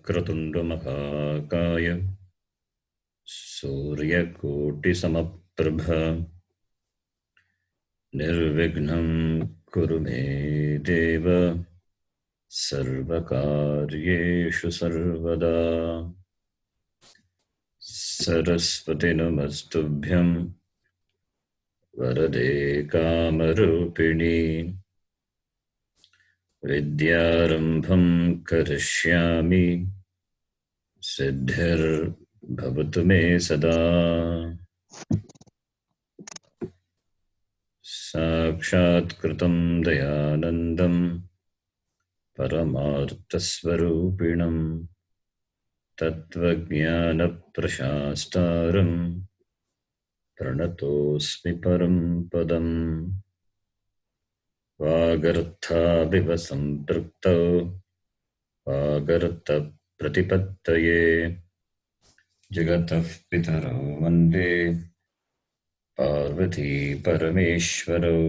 वक्रतुण्डमहाकाय सूर्यकोटिसमप्रभा निर्विघ्नं कुरु मे देव सर्वकार्येषु सर्वदा। सरस्वती नमस्तुभ्यं वरदे कामरूपिणी विद्यारम्भं करिष्यामि सिद्धिर्भवतु मे सदा। साक्षात्कृतं दयानन्दं परमार्थस्वरूपिणं तत्त्वज्ञानप्रशास्तारं प्रणतोऽस्मि परं पदम्। वागर्थाविव सम्पृक्तौ वागर्थप्रतिपत्तये जगतः पितरौ वन्दे पार्वती परमेश्वरौ।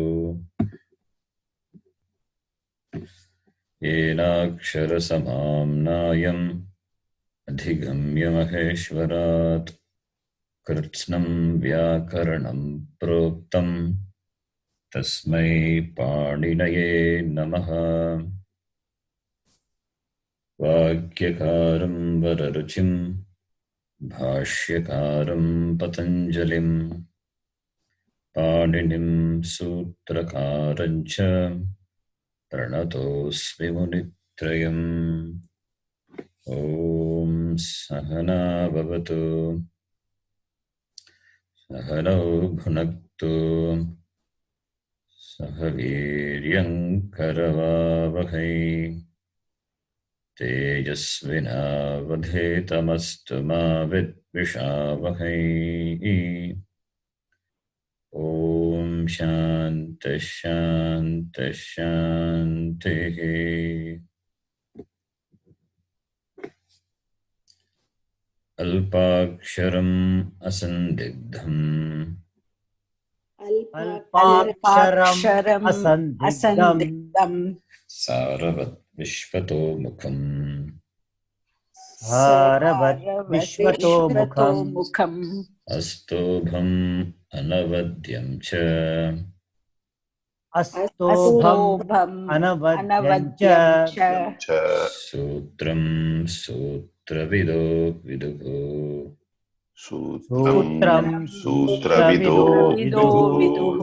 येनाक्षरसमाम्नायम् अधिगम्य महेश्वरात् कृत्स्नं व्याकरणं प्रोक्तं तस्मै पाणिनये नमः। वाक्यकारं वररुचिं भाष्यकारं पतञ्जलिं पाणिनिं सूत्रकारं च प्रणतोऽस्मि मुनित्रयम्। ॐ सहना भवतु सहनौ भुनक्तु सह वीर्यं करवावहै तेजस्विनावधेतमस्तु मा विद्विषावहै। ॐ शान्तिः शान्तिः शान्तिः। अल्पाक्षरम् असन्दिग्धम् अल्पाक्षरम् असन्दिग्धम् सारवत् विश्वतोमुखम् सारवद्विश्वतोमुखम् अस्तोभम् अनवद्यं च अस्तोभम् अनवद्यं च सूत्रं सूत्रविदो विदुः सूत्रं सूत्रविदो विदुः।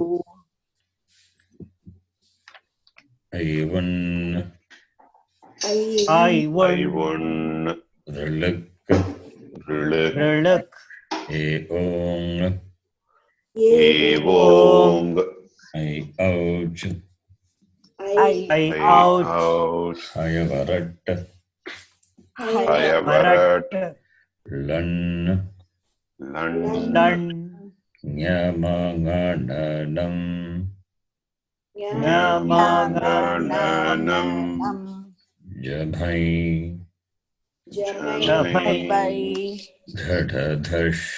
ऐवन् ऋलक् ऋलक् एओङ् एवोङ् ऐ औच् औच् हयवरट् हयवरट् लन् लण् ञमाङाणनं ञमाङाणनं जभै झभै घढधष्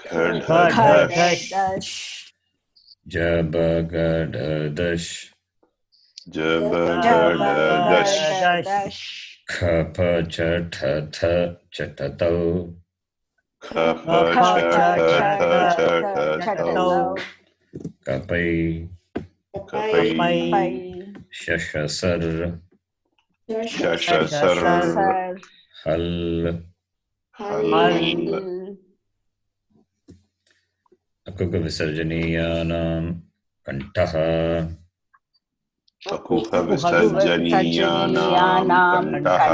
घढधष् जबगडदश् जबगडदश् खपचठथ चटतौ खपचठथचटतौ कपै कपै शशसर् शशसर् हल् हल् अकुकविसर्जनीयानां कण्ठः अकुहविसर्जनीयानां कण्ठः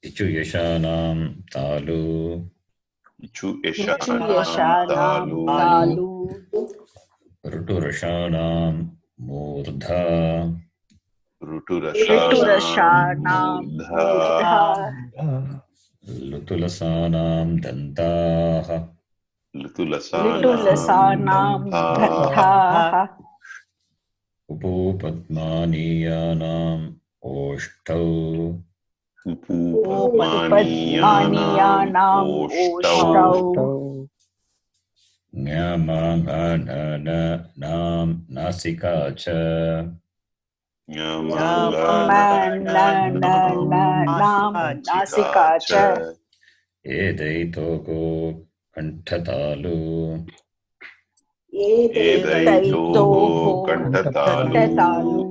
इचुयशानां तालु इचुयशानां तालु ऋटुरषाणां मूर्धा ऋटुरषाणां मूर्धा लुतुलसानां दन्ताः लुतुलसानां दन्ताः उपोपद्मानीयानाम् ओष्ठौ उपपद्मानीयानाम् ओष्ठौ ञमाङाणनां नासिका च नासिका च एदैतोको कण्ठतालु एतैतोः कण्ठतालु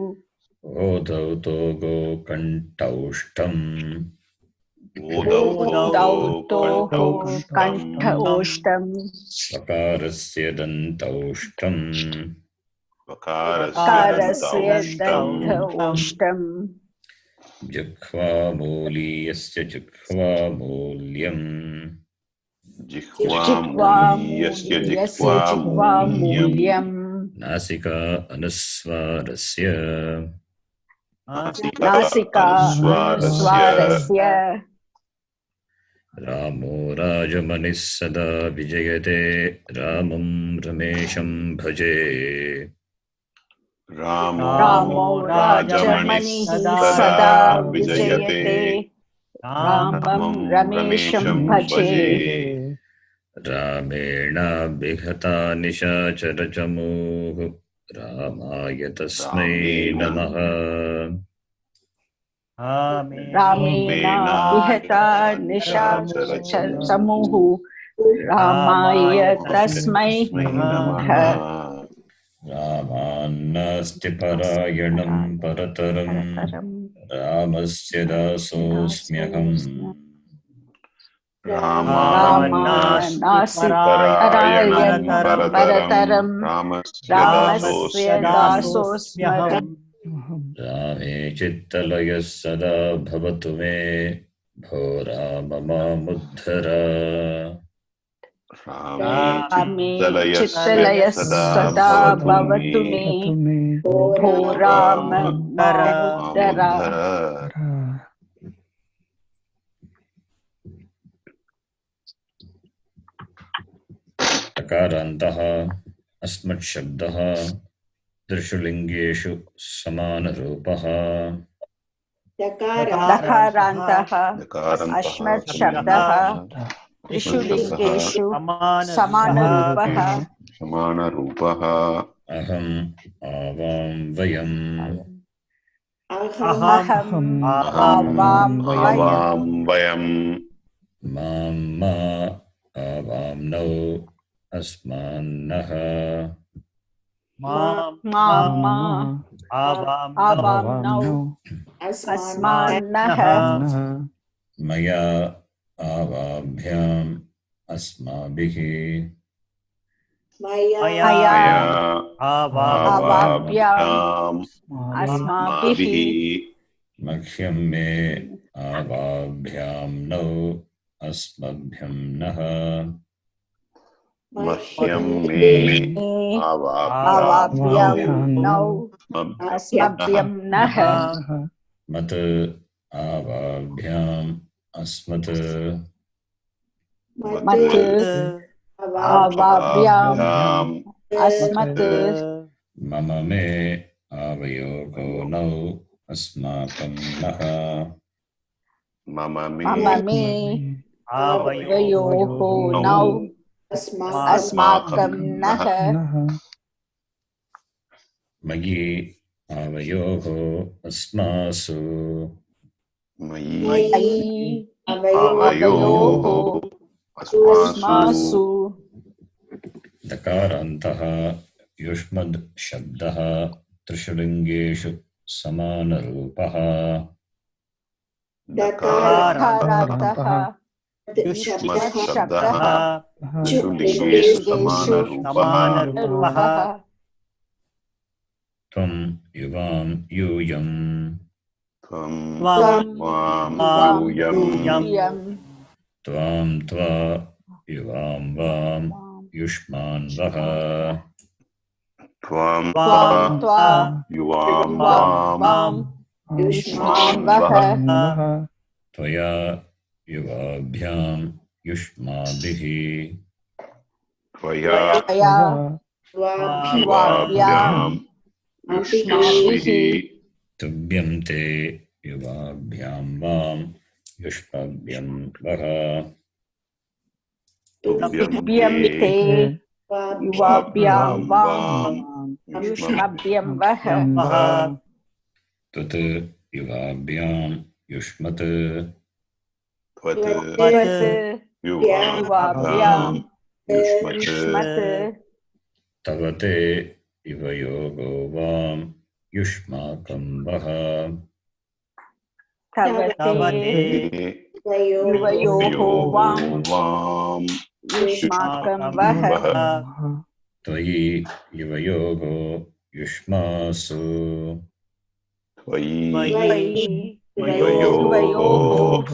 ओदौतोगो कण्ठौष्ठम् ओदौतोः कण्ठ ओष्ठम् वकारस्य दन्तौष्ठम् वकारस्य दन्त ओष्ठम् जिह्वामूलीयस्य जिह्वामूल्यम् जिह्वामूलीयस्य जिह्वामूल्यम् नासिका अनुस्वारस्य नासिका अनुस्वारस्य रामो राजमनिः सदा विजयते रामं रमेशं भजे रामो राजमनिः सदा विजयते रामं रमेशं भजे रामेण विहता निशाचरचमूः रामाय तस्मै नमः रामेण विहता निशाचरचमूः रामाय तस्मै नमः रामान्नास्ति परायणं परतरं रामस्य दासोऽस्म्यहम् रामान्नास्ति परायणं परतरं रामस्य दासोऽस्म्यहम् रामे चित्तलयः सदा भवतु मे भो राम मामुद्धर रामे चित्तलयः सदा भवतु मे भो राम मामुद्धर अकारान्तः अस्मत्शब्दः त्रिषु लिङ्गेषु समानरूपः दकारान्तः अस्मत्शब्दः त्रिषु लिङ्गेषु समानरूपः अहम् आवां वयम् अहम् आवां वयम् मां मा आवाम्नौ अस्मान्नः मामा आवाम्नौ अस्मान्नः मया आवाभ्याम् अस्माभिः मया आवाभ्याम् अस्माभिः मह्यं मे आवाभ्याम्नौ अस्मभ्यं नः मह्यं मे आवाभ्याम्नौ अस्मभ्यं नः मत् आवाभ्याम् अस्मत् मत् आवाभ्याम् अस्मत् मम मे आवयोगो नौ अस्माकं नः मम मे आवयोः नौ अस्माकं नः मयि आवयोः अस्मासु मयि आवयोः अस्मासु दकारान्तः युष्मद् शब्दः त्रिषु लिङ्गेषु समानरूपः दकारान्तः युष्मद् शब्दः त्रिषु लिङ्गेषु समानरूपः त्वं युवां यूयम् त्वां त्वा युवां वां युष्मान् वः त्वां त्वा युवां वां युष्मान् वः त्वया युवाभ्यां युष्माभिः त्वया युवाभ्याम् युष्माभिः तुभ्यं ते युवाभ्यां वां युष्मभ्यं वः तुभ्यं ते युवाभ्यां वां युष्मभ्यं वः त्वत् युवाभ्यां युष्मत् त्वत् त्वत् युवाभ्यां युवाभ्यां युष्मत् युष्मत् तव ते युवयोगो वां युष्माकं वः तव ते युवयोः वां वां युष्माकं युष्माकं वः वः त्वयि युवयोगो युष्मासु त्वयि त्वयि युवयोः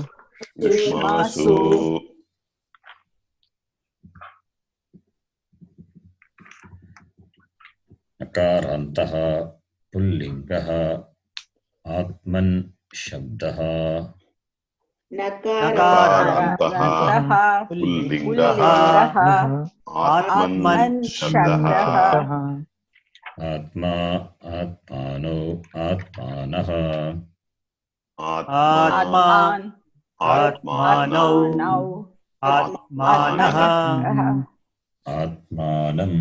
युष्मासु युष्मासु नकारान्तः पुल्लिङ्गः आत्मन् शब्दः नकारान्तः नकारन्तः पुल्लिङ्गः पुल्लिङ्गः आत्मन् आत्मन् शब्दः शब्दः आत्मा आत्मानो आत्मानः आत्मा आत्मान् आत्मानौ आत्मानः आत्मानम्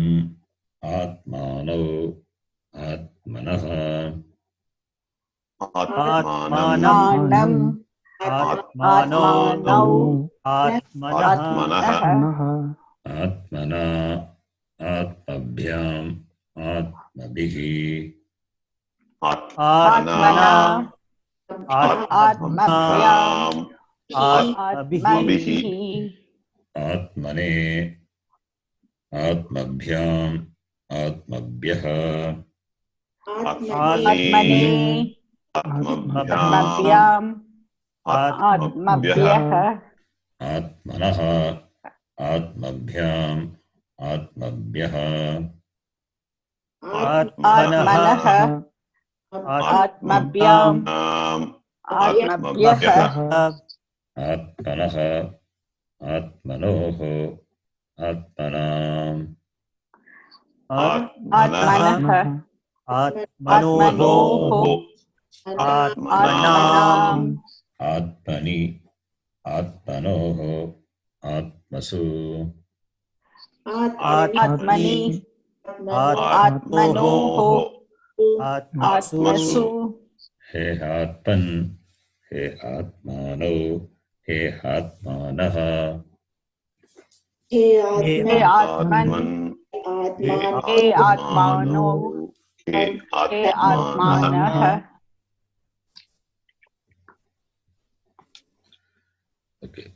आत्मानौ आत्मनः आत्मानं आत्मानौ आत्मनः आत्मना आत्मभ्याम् आत्मभिः आत्मना आत्मभ्याम् आत्मभिः आत्मने आत्मभ्याम् आत्मभ्यः आत्मने आत्मभ्याम् आत्मभ्यः आत्मनः आत्मभ्याम् आत्मभ्यः आत्मनः आत्मभ्याम् आत्मभ्यः आत्मनः आत्मनोः आत्मनाम् आत्मनः आत्मनोः आत्मनाम् आत्मनि आत्मनोः आत्मसु आत्मनि आत्मनोः आत्मसु हे आत्मन् हे आत्मानौ हे आत्मानः हे आत्मन् हे आत्मानो हे हे आत्मानः Okay.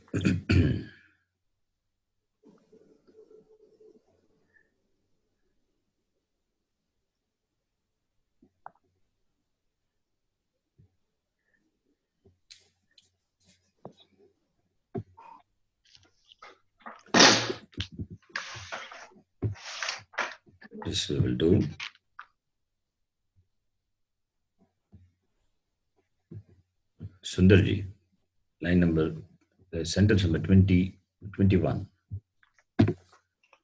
This we will do. Sundarji, line number, sentence number 21.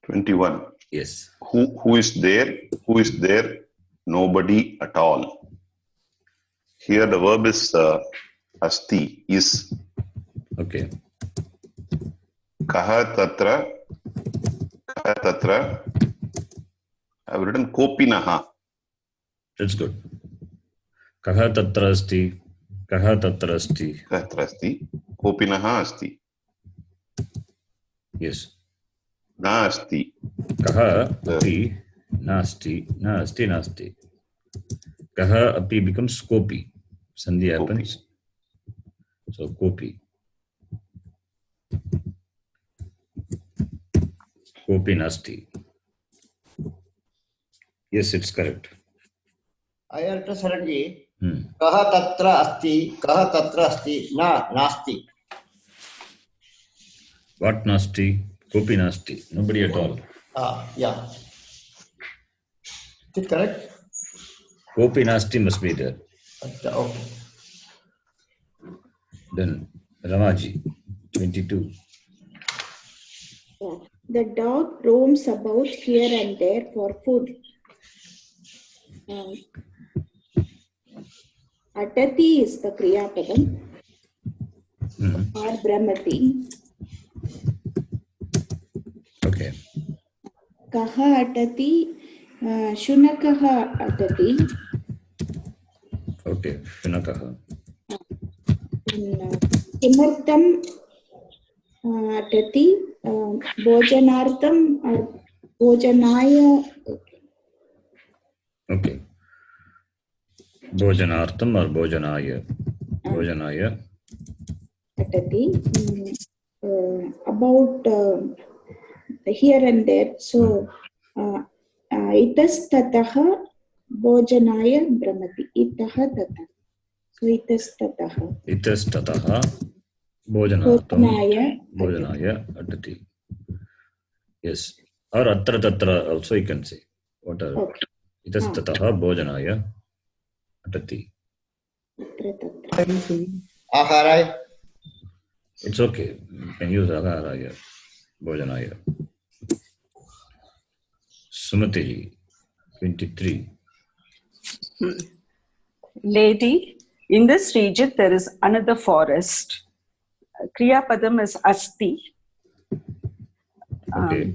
21. Yes. Who is there? Who is there? Nobody at all. Here the verb is asti, is. Okay. Kaha tatra. Kaha tatra. I have written kopinaha. That's good. Kaha tatra asti. Kaha tatra asti. Kaha tatra asti. Kopinaha asti. Yes. Na asti. Kaha api nasti. Nasti nasti. Kaha api becomes kopi. Sandhi happens. So kopi. Kopi nasti. Yes, it's correct. I understand. Kaha tatra asti, kaha tatra asti, nasti. What nasti? Kopi nasti. Nobody at all. Yeah. Is it correct? Kopi nasti must be there. Okay. Then Ramaji, 22. The dog roams about here and there for food. Atati is the Kriya Padam. Or Brahmati. Okay. Kaha atati, shunakaha atati. Okay. Shunakaha. किमर्थं अटति भोजनार्थं भोजनाय Okay. Bhojanartham or Bhojanaya. Bhojanaya. atati about here and there. So itastatah bhojanaya brahmati. Itah tata. So itastatah. Itastatah Bhojanartham Bhojanaya Bhojanaya Atati. Yes. Or Atra Tatra also you can say. What are Okay. Itastatah Bhojanaya Atati. Aharai. It's okay. You can use Aharaya, Bhojanaya. Sumati, 23. Lady, in this region there is another forest. Kriya Padam is Asti. Okay.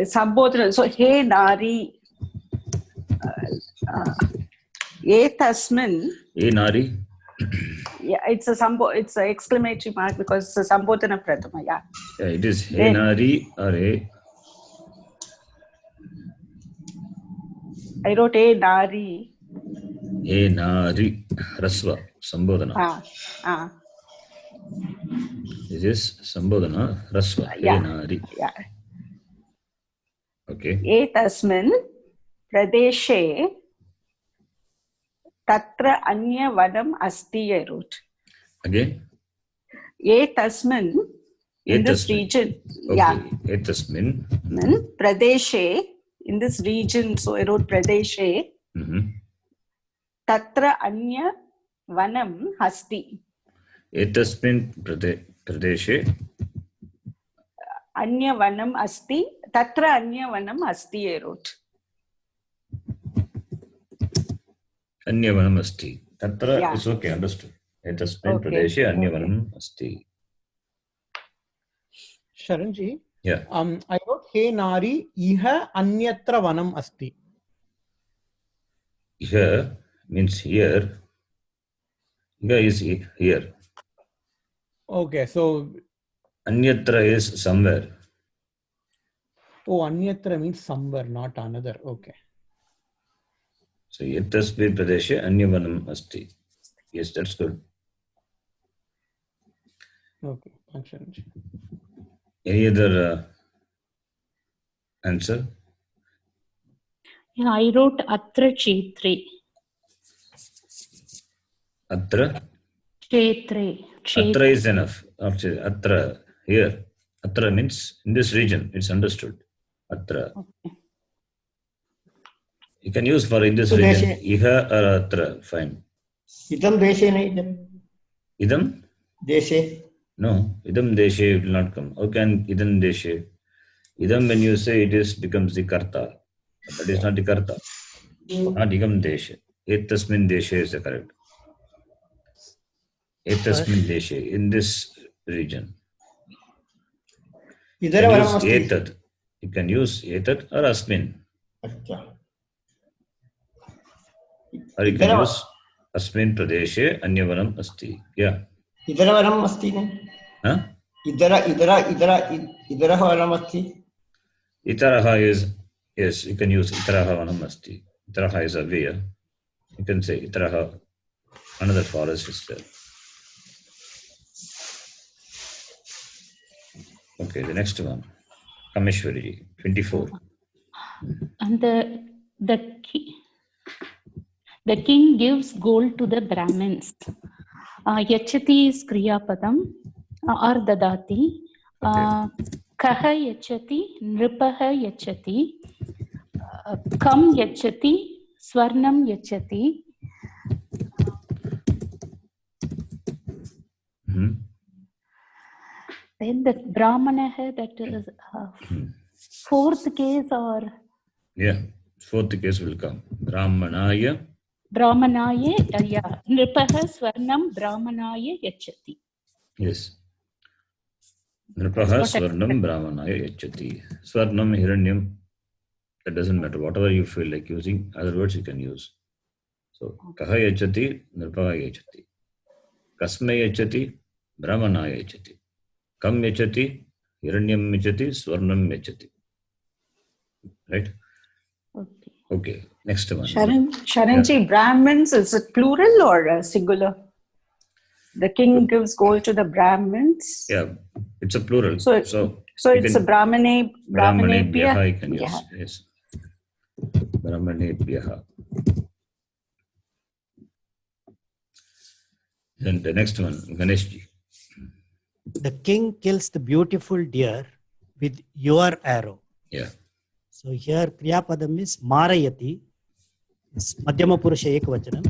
Sambodhana. So, Hey Nari, Etasmin. Hey Nari. Yeah, it's an exclamatory mark because it's a Sambodhana Prathama. Yeah. Yeah, it is Hey Nari or Hey. I wrote Hey Nari. Hey Nari. Rasva. Sambodhana. This is Sambodhana. Rasva. Hey Nari. Yeah. Okay. Etasmin Pradeshe Tatra Anya Vanam Asti, I wrote. Again? Etasmin, in this region. Okay. Yeah. Etasmin. Pradeshe, in this region, so I wrote Pradeshe. Tatra Anya Vanam Asti. Etasmin Pradeshe. Anya Vanam Asti. Tatra Anya Vanam Asti, I wrote. Anya Vanam Asti. Tatra is okay, understood. Etasmin Pradeshe Anya Vanam Asti. Sharanji? Yeah. I wrote He Nari Iha Anyatra Vanam Asti. Iha means here. Iha is here. Okay, so Anyatra is somewhere. oh, Anyatra means somewhere, not another. Okay. So Etasmin Pradeshe Anya Vanam Asti. Yes, that's good. Okay, thanks, Sharanji. Any other answer? Yeah, I wrote Atra Chetre. Atra? Chetre. Atra is enough. Atra, here. Atra means in this region. It's understood. Atra. Okay. You can use for in this region. Iha or Atra. Fine. Idam deshe na idam. Idam? Deshe. No. Idam deshe will not come. How can idam deshe? Idam, when you say it is, becomes the karta. That is not the karta. Not idam deshe. Etasmin deshe is the correct. Etasmin deshe. In this region. You can use etat. You can use etat or asmin. Or you can use asmin pradeshe anyavanam asti. Yeah. Idara vanam asti na. Huh? Idara vanam asti. Itaraha is, yes, you can use itaraha vanam asti. Itaraha is avya. You can say itaraha, another forest is there. Okay, the next one. Kameshwari, 24. And the king gives gold to the Brahmins. Yachati is Kriyapadam or Dadati. Kaha Yachati, Nripaha Yachati, Kam Yachati, Swarnam Yachati. Then the Brahmana, that is fourth case or? Yeah, fourth case will come. Brahmanaya. Brahmanaya, yeah. Nripaha Swarnam Brahmanaya Yachati. Yes. Nripaha Swarnam Brahmanaya Yachati. Swarnam, Hiranyam, that doesn't matter. Whatever you feel like using, other words you can use. So, kaha yachati, nripaha yachati. Kasmai yachati, brahmana yachati. Kam yachati, hiranyam yachati, swarnam yachati. Right? Okay. Okay, next one. Sharanji, Brahmins, is it plural or singular? The king gives gold to the Brahmins. Yeah, it's a plural. So it's a Brahmane, Brahmanebhyaha you can use. Yeah. Yes. Brahmanebhyaha. Then the next one, Ganeshji. The king kills the beautiful deer with your arrow. Yeah. So here Kriyapadam is Marayati. It's Madhyama Purusha Ekvachanam.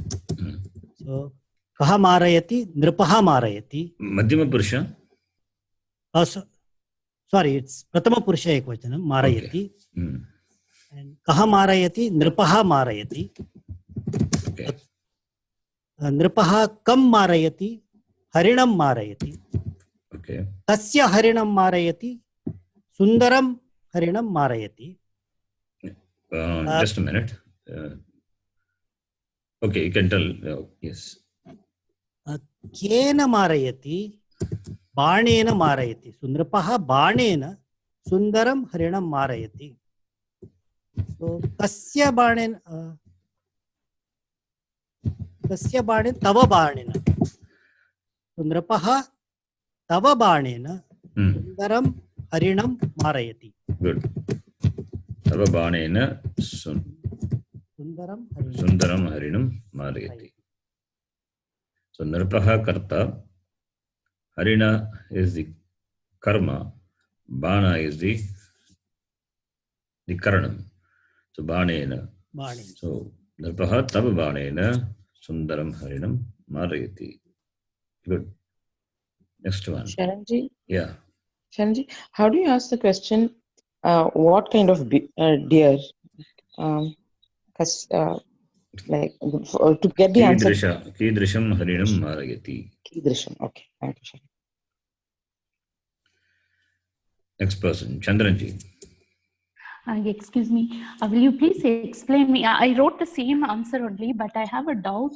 So Kaha Marayati, Nripaha Marayati. Madhyama Purusha? Sorry, it's Pratama Purusha Ekvachanam, Marayati. Okay. And Kaha Marayati, Nripaha Marayati. Okay. Nripaha Kam Marayati, Harinam Marayati. Okay. Tasya Harinam Marayati, Sundaram Harinam Marayati. Just a minute. Okay, you can tell. Yes. Kena Marayati, Banena Marayati. Sundrapaha Banena, Sundaram Harinam Marayati. So, Kasya Banena, Tava Banena. Sundrapaha Tava Banena, Sundaram Harinam Marayati. Good. Tava Banena Sundaram Harinam Marayati. So Nripaha Karta, Harina is the karma, Bana is the Karanam. So Banena. So Nripaha Tava Banena Sundaram Harinam Marayati. Good. Next one. Sharanji? Yeah. Sharanji, how do you ask the question, what kind of deer? Like, to get the answer. Kidrisham Harinam Marayati. Kidrisham, okay. Thank you, Sharanji. Next person, Chandranji. Excuse me, will you please explain me? I wrote the same answer only, but I have a doubt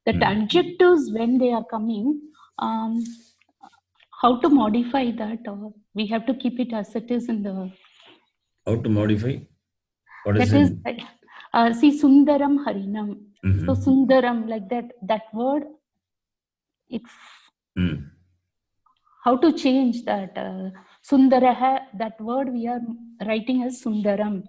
that adjectives, when they are coming, how to modify that, or we have to keep it as it is in the... How to modify? What is that it? Is, see, Sundaram Harinam. So Sundaram, like that word, it's... How to change that? Sundaraha, that word we are writing as Sundaram.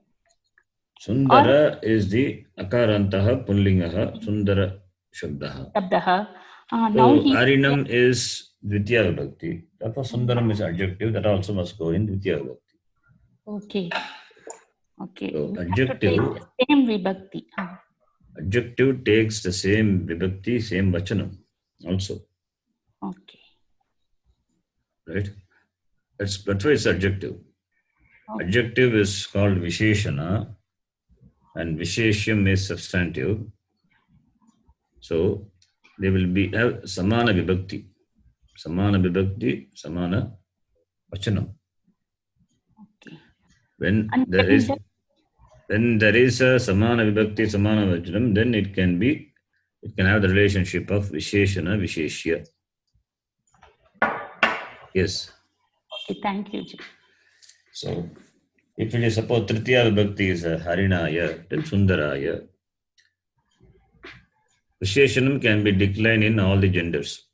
Sundara is the akarantaha pullingaha Sundara shabdaha. So Harinam is Dvitiya Vibhakti. Therefore Sundaram is adjective, that also must go in Dvitiya Vibhakti. Okay. Okay. So adjective, same Vibhakti. Adjective takes the same Vibhakti, same Vachanam also. Okay. Right? That's why it's adjective. Okay. Adjective is called Visheshana and Visheshyam is substantive. So they will be have Samana Vibhakti. Samana Vibhakti, Samana Vachanam. Okay. When there is a Samana Vibhakti, Samana Vachanam, then it can have the relationship of Visheshana, Visheshya. Yes. Okay, thank you. So, if it is suppose Tritiya Vibhakti is Harinaya, then Sundaraya. Visheshanam can be declined in all the genders.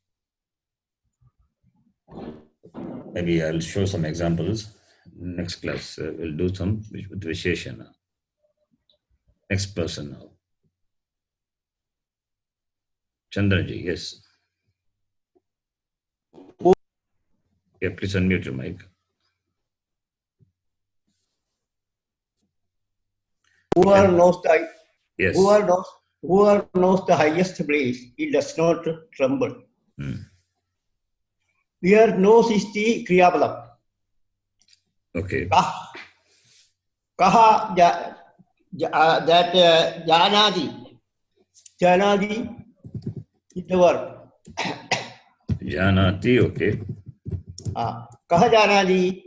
Maybe I'll show some examples. Next class, we'll do some with Visheshana. Next person now. Chandraji, yes. Yeah, please unmute your mic. Whoever knows the Yes. Whoever knows the highest place, he does not tremble. Here knows is the Kriyapadam. Okay. Kaha that Janadi is the verb. Janati, okay. Kaha Janadi.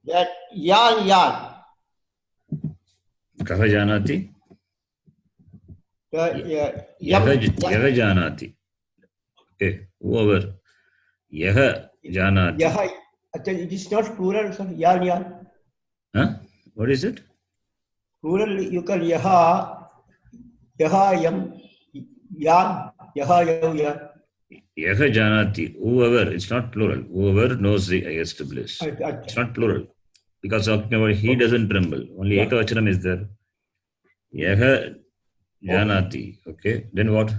That yan. Kaha Janati? Yaha janati. Okay, whoever. Yaha janati. Yaha, it is not plural, sir. Yan, yan. Huh? What is it? Plural, you can yaha, yam, yan, yaha, yan. Yaha janati. Whoever, it's not plural. Whoever knows the highest bliss. It's not plural. Because talking about he doesn't tremble. Only ekavachanam is there. Yaha janati. Okay. Then what?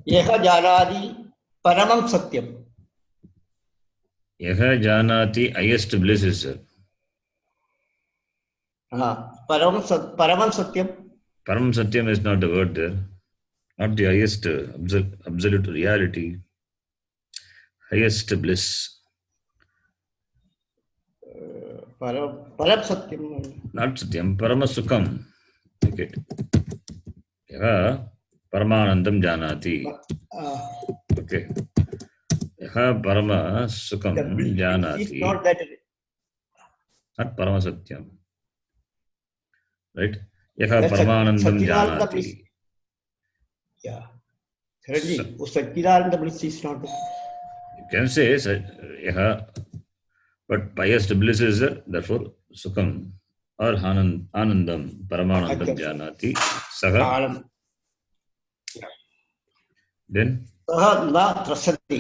Yaha janati paramam satyam. Yaha janati highest bliss is there. Paramam satyam. Param satyam is not the word there. Not the highest absolute reality. Highest bliss. Param satyam. Not satyam. Parama sukham. Okay. Yaha paramanandam janati. Okay. Yaha parama sukham janati. Not that. Not parama satyam. Right? Yaha paramanandam janati. Yeah. Satchidananda bliss is not. You can say yaha, but highest bliss is there. Therefore, sukham or anandam paramanandam janati. Saha. Then? Saha na trasati.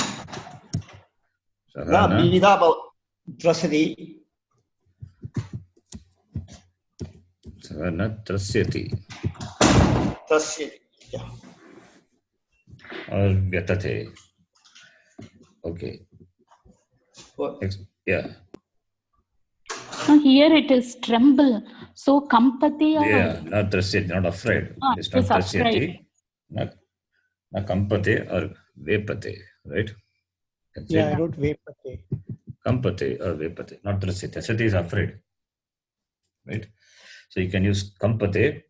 Saha Na na bida trasati. Saha na trasyati. Trasyati. Yeah. Or vyatate. Okay. Yeah. No, here it is tremble. So kampati or Yeah, not trasyati, not afraid. It's not trasyati. Not kampate or vepate, right? Yeah, I wrote vepate. Kampate or vepate, not trasyati. Trasyati is afraid, right? So you can use kampate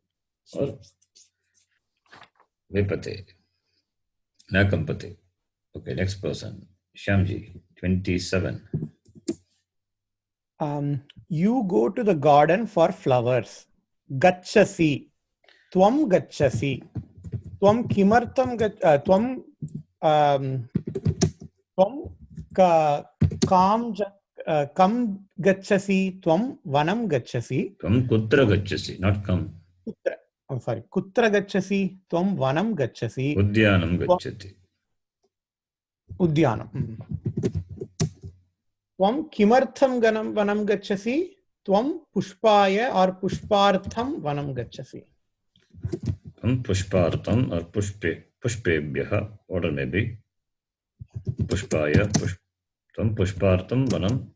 or vepate. Na kampate. Okay, next person. Shyamji, 27. You go to the garden for flowers. Gachasi. Tvam gachasi. Tvam kimartam tvam kam gachasi. Tvam vanam gachasi. Tvam kutra gachasi, not kam. Kutra. I'm sorry. Kutra gachasi. Tvam vanam gachasi. Udyanam gachati. Udyanam. Tvam kimartham vanam gachasi. Tvam pushpaya or pushpartham vanam gachasi. Tvam pushpartham or pushpebhyaha, order may be. Pushpaya, tvam pushpartham vanam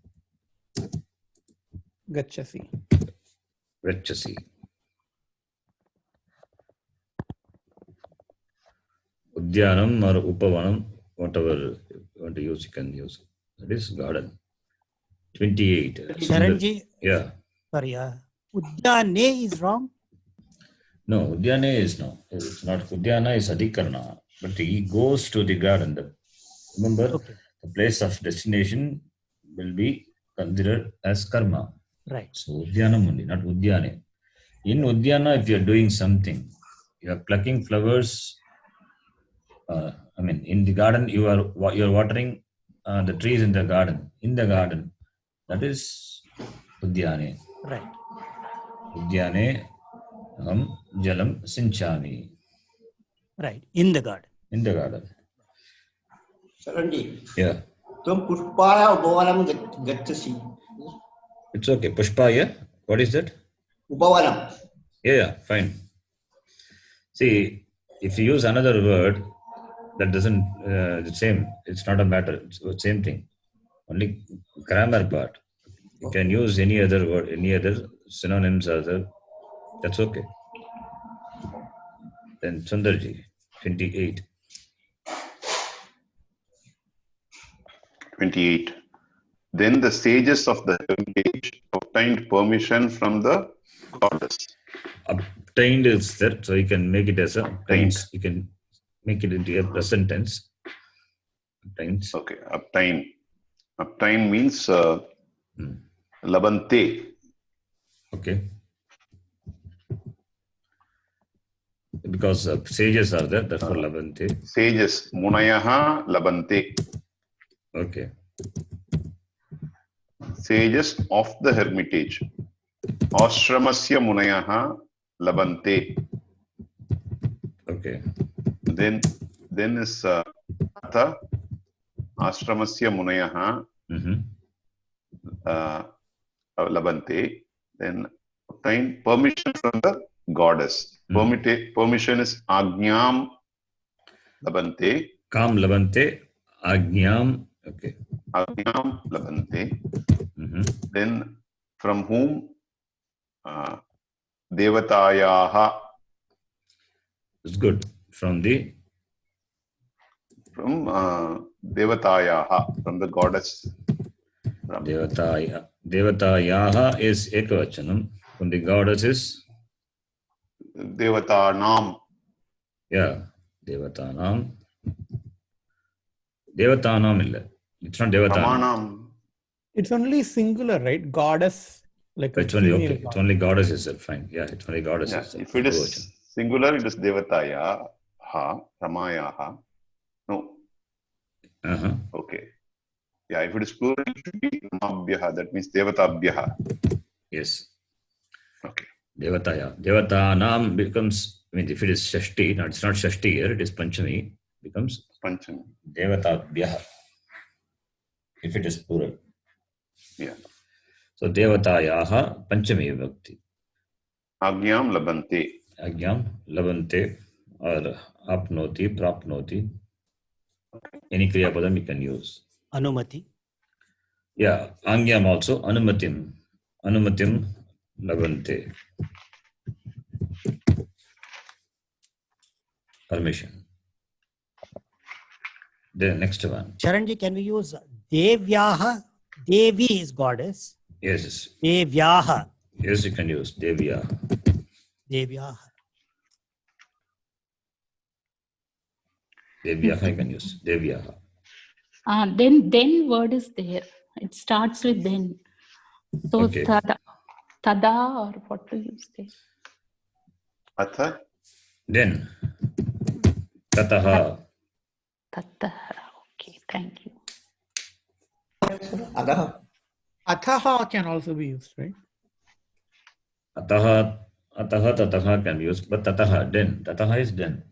gachasi. Gachasi. Udyanam or upavanam, whatever you want to use, you can use. That is garden. 28. Sharanji. Yeah. Sorry, Udyane is wrong. No, Udyane is no. It's not. Udyana is Adhikarana. But he goes to the garden. Remember, the place of destination will be considered as karma. Right. So Udyanam only, not Udyane. In Udyana, if you are doing something, you are plucking flowers. In the garden, you are watering the trees in the garden. In the garden, that is Udyane. Right. Udyane aham jalam sinchami. Right. In the garden. In the garden. Saranji. Yeah. Tvam pushpaya upavanam gachasi. It's okay. Pushpaya. What is that? Upavanam. Yeah, fine. See, if you use another word, that doesn't the same. It's not a matter. It's the same thing. Only grammar part. You can use any other word, any other synonyms are there. That's okay. Then Sundarji, 28. 28. Then the sages of the hermitage obtained permission from the goddess. Obtained is there, so you can make it as a tense. You can make it into a present tense. Obtains. Okay, obtain. Obtain means labante. Okay. because sages are there, therefore labante. Sages, munayaha labante. Okay. Sages of the hermitage. Ashramasya munayaha labante. Okay. Then is atha ashramasya munayaha labante. Then obtain permission from the goddess. Permission is agnyam labante. Kam labante, agnyam. Okay. Agnyam labante. Then from whom? Devatayaha. It's good. From Devatayaha, from the goddess. Devatayaha is ekavachanam. From the goddess is Devatanam. Yeah, Devatanam. Devatanam illa. It's not Devatanam. Ramanam. It's only singular, right? Goddess, like a It's only female okay. It's only goddess itself. Fine. Yeah, it's only goddess itself. If it is singular, it is Devataya ha, Ramayaha. No. Okay. Yeah, if it is plural, it should be Ramabhyaha. That means Devatabhyaha. Yes. Okay. Devataya. Devatanam becomes, I mean, if it is Shashti, no, it's not Shashti here, it is Panchami, becomes Panchami. Devatabhyaha. If it is plural. Yeah. So Devatayaha Panchami Vibhakti. Agnyam labante. Agyam labante or apnoti, prapnoti. Any Kriya Padam you can use. Anumati. Yeah, Angyam also, Anumatim. Anumatim labante. Permission. The next one. Charanji, can we use Devyaha? Devi is goddess. Yes. Devyaha. Yes, you can use Devyaha. Devyaha. Devyaha you can use. Devyaha. Then word is there. It starts with then. So Okay. tada or what to use there? Atha. Then Tataha. Tataha. Okay, thank you. Adaha. Athaha can also be used, right? Ataha Tataha can be used, but Tataha, then. Tataha is then.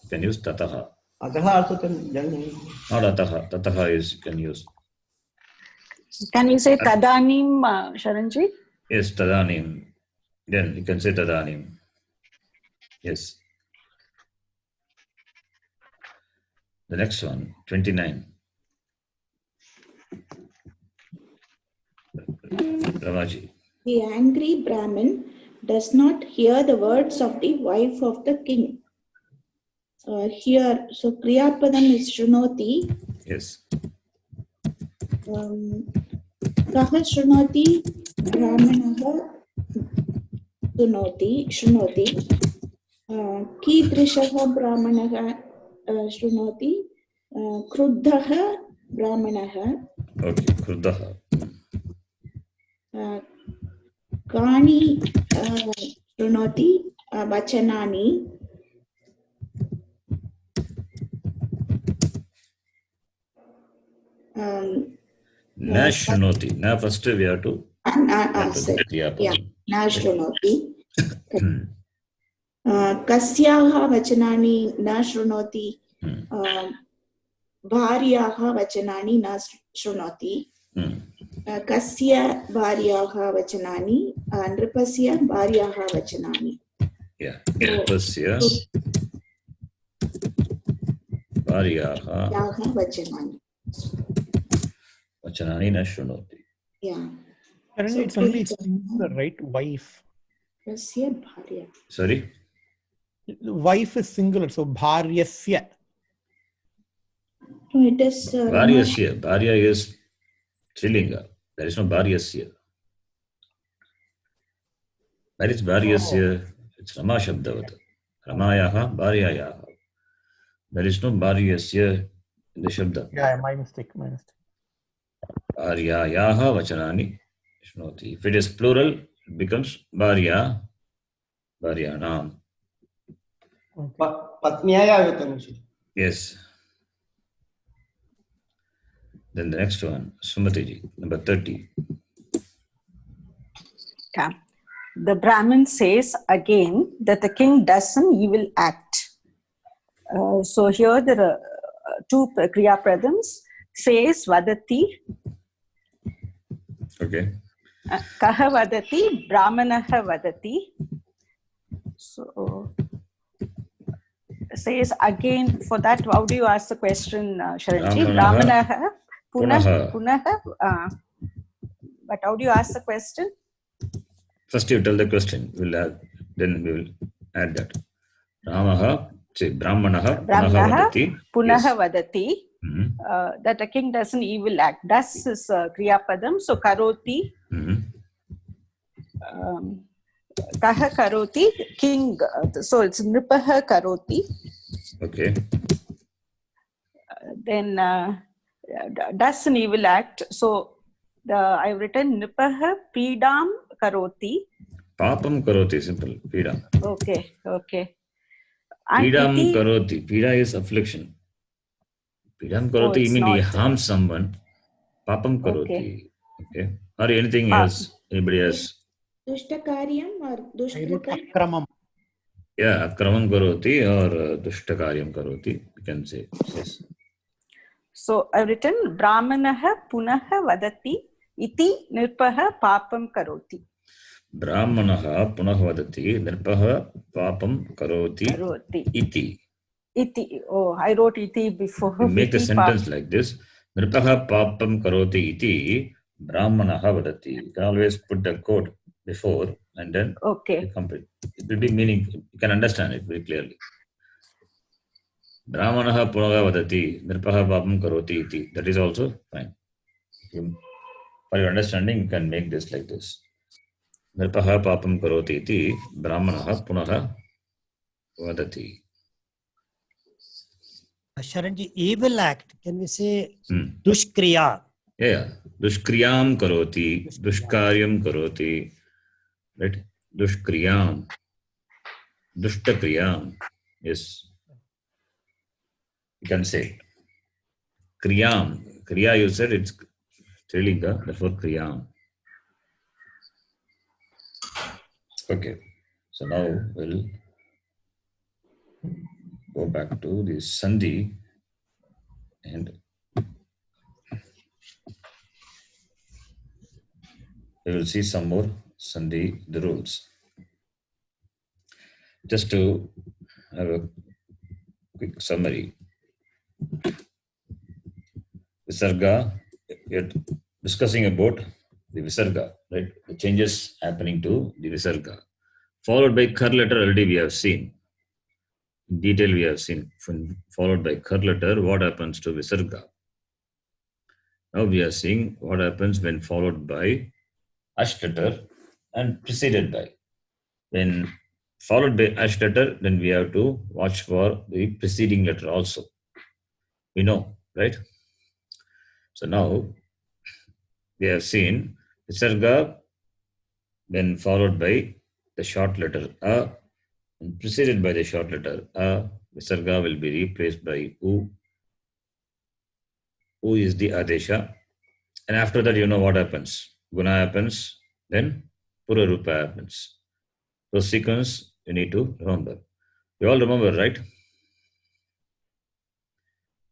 You can use Tataha. Adaha also can done. Not Ataha. Tataha is you can use. Can you say Tadanim, Sharanji? Yes, Tadanim. Then you can say Tadanim. Yes. The next one, 29. Ramaji. The angry Brahmin does not hear the words of the wife of the king. Here, so Kriyapadam is Shrunoti. Yes. Kaha Shrunoti, Brahmanaha Shrunoti. Kidrishaha Brahmanaha Shrunoti. Kruddaha Brahmanaha. Okay, Kruddaha. Kani Shrunoti Vachanani. Na Shrunoti. Na first we have to. Yeah, na Shrunoti. Kasyaha Vachanani na Shrunoti. Bharyaha Vachanani na Shrunoti. Kasya Bharyaha Vachanani. Nripasya Bharyaha Vachanani. Yeah. Nripasya Bharyaha Vachanani. Vachanani na Shrunoti. Yeah. Currently, it's only singular, right? Wife. Kasya Bharya. Sorry? Wife is singular, so Bharyasya. No, it is. Bharyasya. Bharya is Strilinga. There is no Bharyasya. Where is Bharyasya? It's Rama Shabdavat. Ramayaha, Bharyayaha. There is no Bharyasya in the Shabda. Yeah, my mistake. Bharyayaha Vachanani Shnoti. If it is plural, it becomes Bharya, Bharyanam. Patnyaya Yutanishiti. Yes. Then the next one, Sumatiji, number 30. Yeah. The Brahmin says again that the king does an evil act. So here there are two Kriya Pradams. Says Vadati. Okay. Kaha Vadati, Brahmanaha Vadati. So says again, for that, how do you ask the question, Sharanji? Brahmanaha, Punaha. But how do you ask the question? First you tell the question, then we will add that. Brahmanaha, Punaha Vadati. That a king does an evil act. Das is Kriya Padam. So Karoti. Kaha Karoti, king. So it's Nripaha Karoti. Okay. Then does an evil act. So I've written Nripaha Pidam Karoti. Papam Karoti, simple. Pidam. Okay. Pidam Karoti. Pida is affliction. Pidam Karoti means he harms someone. Papam Karoti. Okay. Or anything else. Anybody else? Dushtakaryam or Dushkritam? Akramam. Yeah, Akramam Karoti or Dushtakaryam Karoti. You can say. Yes. So I've written Brahmanaha Punaha Vadati iti Nirpaha Papam Karoti. Brahmanaha Punaha Vadati Nirpaha Papam Karoti iti. Iti. Oh, I wrote iti before. You make the sentence like this. Nirpaha Papam Karoti iti Brahmanaha Vadati. You can always put the quote before and then you complete. It will be meaning. You can understand it very clearly. Brahmanaha Punaha Vadati Nirpaha Papam Karoti iti. That is also fine. For your understanding, you can make this like this. Nirpaha Papam Karoti iti Brahmanaha Punaha Vadati. Sharanji, evil act, can we say Dushkriya? Yeah. Dushkriyam Karoti, Dushkaryam Karoti. Right? Dushkriyam. Dushtakriyam. Yes. You can say. Kriyam. Kriya, you said it's Trilinga, therefore Kriyam. Okay. So now we'll go back to the Sandhi and we will see some more Sandhi, the rules. Just to have a quick summary. Visarga, you're discussing about the Visarga, right? The changes happening to the Visarga. Followed by Kar letter, already we have seen. In detail we have seen. Followed by Kar letter, what happens to Visarga. Now we are seeing what happens when followed by Ash letter and preceded by. When followed by Ash letter, then we have to watch for the preceding letter also. We know, right? So now we have seen Visarga when followed by the short letter A and preceded by the short letter A, Visarga will be replaced by U. U is the Adesha. And after that, you know what happens. Guna happens, then Purarupa happens. So sequence you need to remember. You all remember, right?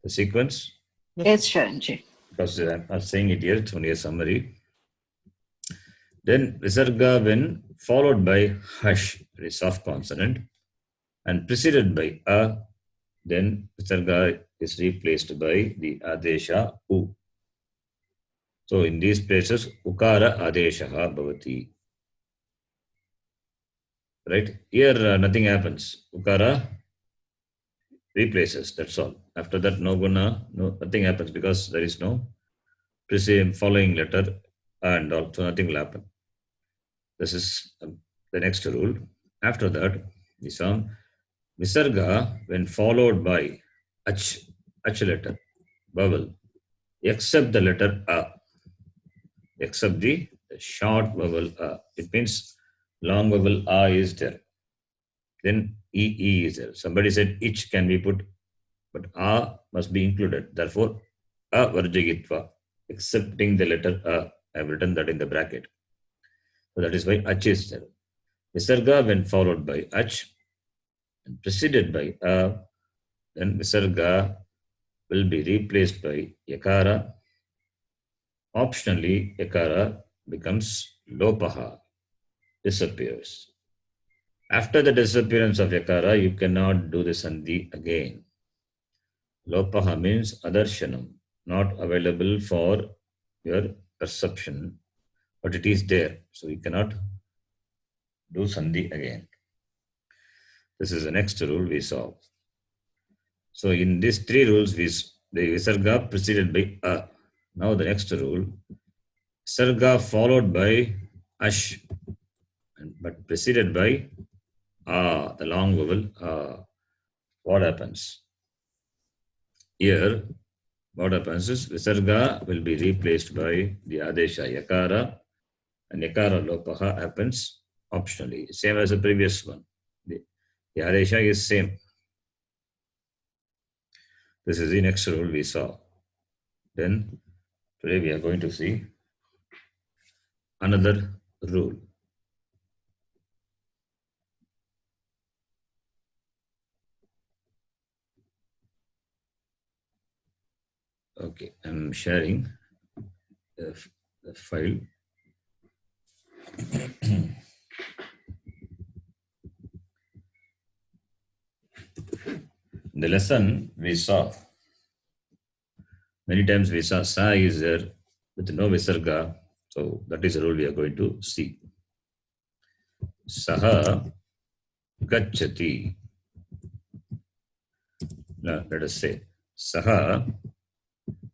The sequence? Yes, Sharanji. Because I'm not saying it here, it's only a summary. Then Visarga when followed by Hash, very soft consonant, and preceded by A, then Visarga is replaced by the Adesha U. So in these places, Ukara Adeshaha Bhavati. Right? Here nothing happens. Ukara replaces, that's all. After that, no guna, nothing happens because there is no following letter and also nothing will happen. This is the next rule. After that, the song Visarga when followed by Ach letter, vowel, except the letter A, except the short vowel A. It means long vowel A is there. then E is there. Somebody said ich can be put, but A must be included. Therefore, A varjagitva, excepting the letter A. I have written that in the bracket. So that is why ach is there. Visarga, when followed by ach and preceded by A, then visarga will be replaced by yakara. Optionally, yakara becomes lopaha, disappears. After the disappearance of yakara, you cannot do the sandhi again. Lopaha means adarshanam, not available for your perception, but it is there. So you cannot do sandhi again. This is the next rule we saw. So in these three rules, the visarga preceded by a. Now the next rule, visarga followed by ash, but preceded by a, the long vowel a. What happens? Here, what happens is visarga will be replaced by the adesha yakara, and yakara lopaha happens optionally, same as the previous one. The adesha is same. This is the next rule we saw. Then today we are going to see another rule. Okay, I'm sharing the file. The lesson we saw, many times we saw sa is there with no visarga. So that is the rule we are going to see. Saha gacchati. Now let us say saha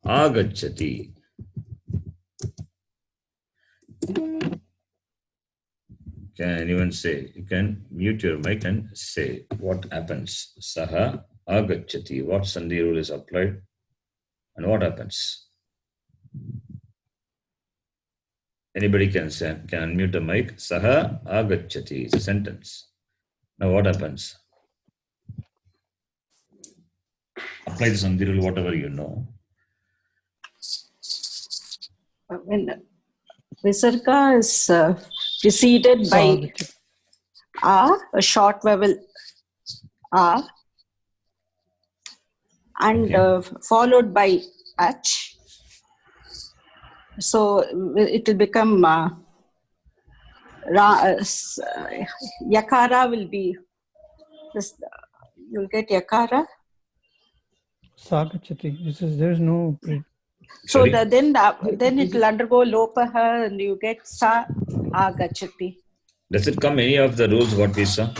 agacchati. Can anyone say? You can mute your mic and say what happens. Saha agacchati. What sandhi rule is applied and what happens? Anybody can say, can unmute the mic. Saha agacchati is a sentence. Now what happens? Apply the sandhi rule, whatever you know. When visarga is preceded by a short vowel a, and followed by ach, so it will become yakara will be this. You'll get yakara. Sagachati. There is no. So then it will undergo lopaha and you get sa agachati. Does it come any of the rules what we saw?